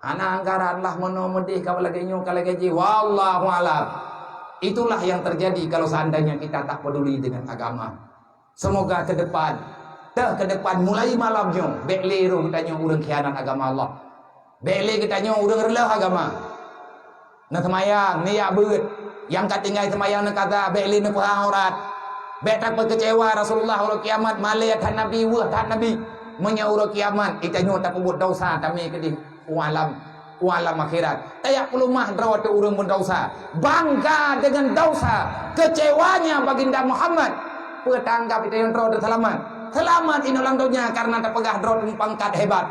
Ana anggaran lah menomodih kau lagi nyu kau lagi ji, wallahu alam. Itulah yang terjadi kalau seandainya kita tak peduli dengan agama. Semoga ke depan mulai malamnya bekle ro kita nyu urang khianat agama Allah. Bekle kita nyu urang relah agama. Na semayang ni ya beut. Yang katinggai semayang na kata bekle na perang aurat. Bek tak kecewa Rasulullah uro kiamat malaya tan nabi wah tan nabi. Menyaura kiamat kita nyu tak buat dosa kami ke di alam akhirat. Tayak perlu mah drawat urang berdosa. Bangga dengan dosa. Kecewanya baginda Muhammad. Petanggap kita yang drawat selamat. Selamat inolang dunia karena tak pegah drawat pangkat hebat.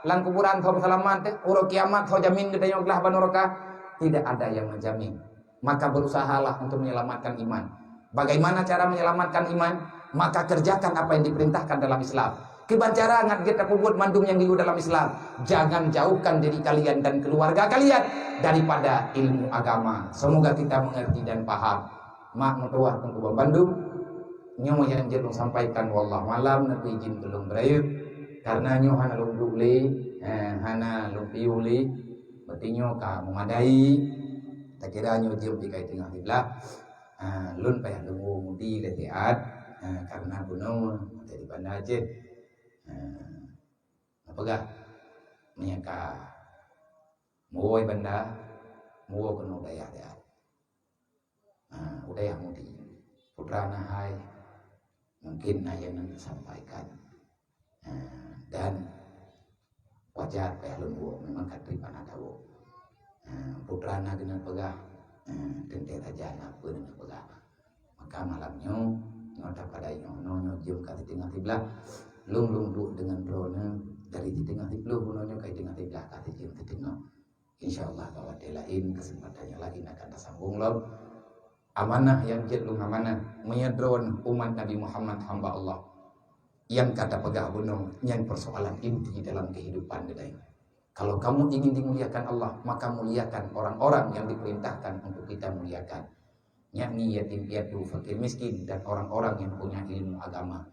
Lang kuburan kau selamat, uro kiamat kau jamin kita yang gelah banuraka. Tidak ada yang menjamin. Maka berusahalah untuk menyelamatkan iman. Bagaimana cara menyelamatkan iman? Maka kerjakan apa yang diperintahkan dalam Islam. Kebancara ngat kita pubut mandum yang diu dalam Islam. Jangan jauhkan diri kalian dan keluarga kalian daripada ilmu agama. Semoga kita mengerti dan paham. Mak mutuah tengku Bandung. Nyo yang jelung sampaikan wallahu alam nanti izin belum berayu. Karena nyo hana lung duli, hana lung piuli, berarti nyo ka memadai. Tak kira nyo jam di kai tengah hiblah. Lun payah lungu mudi letiat karena gunung dari Banda Aceh. Apakah menyangka muai benda muai kena udaya dia udaya mudi putra nahai mungkin ayah yang sampaikan dan wajar payah lumbu memang katripan ada putra nah dengan pegah tentera jana pun dengan pegah maka malamnya nyota pada nyono jum kali tengah tiblah lung dengan drone dari di tengah tiblah gunanya kai tengah tiblah kali jum di tengah insyaallah kalau ada lain kesempatannya lagi akan tersambung lo amanah yang jelung amanah menyedron umat Nabi Muhammad hamba Allah yang kata pegah gunung yang persoalan inti dalam kehidupan kita ini. Kalau kamu ingin dimuliakan Allah maka muliakan orang-orang yang diperintahkan untuk kita muliakan, yakni yatim piatu, fakir miskin dan orang-orang yang punya ilmu agama.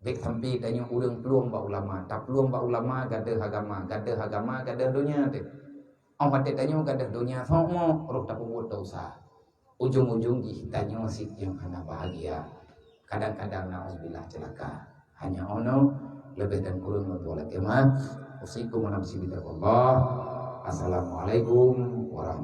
Baik sampai tanya urang peluang ba ulama, tak peluang ba ulama gadah agama, gadah dunia teh. Awak tanya gadah dunia semua roh tak buat dosa. Ujung-ujung tanya masih yang hana bahagia. Kadang-kadang nauzubillah celaka. Hanya ono lebih dan kurang untuk Allah kemah. Usikum wa nafsi bidzallah. Assalamualaikum warahmatullahi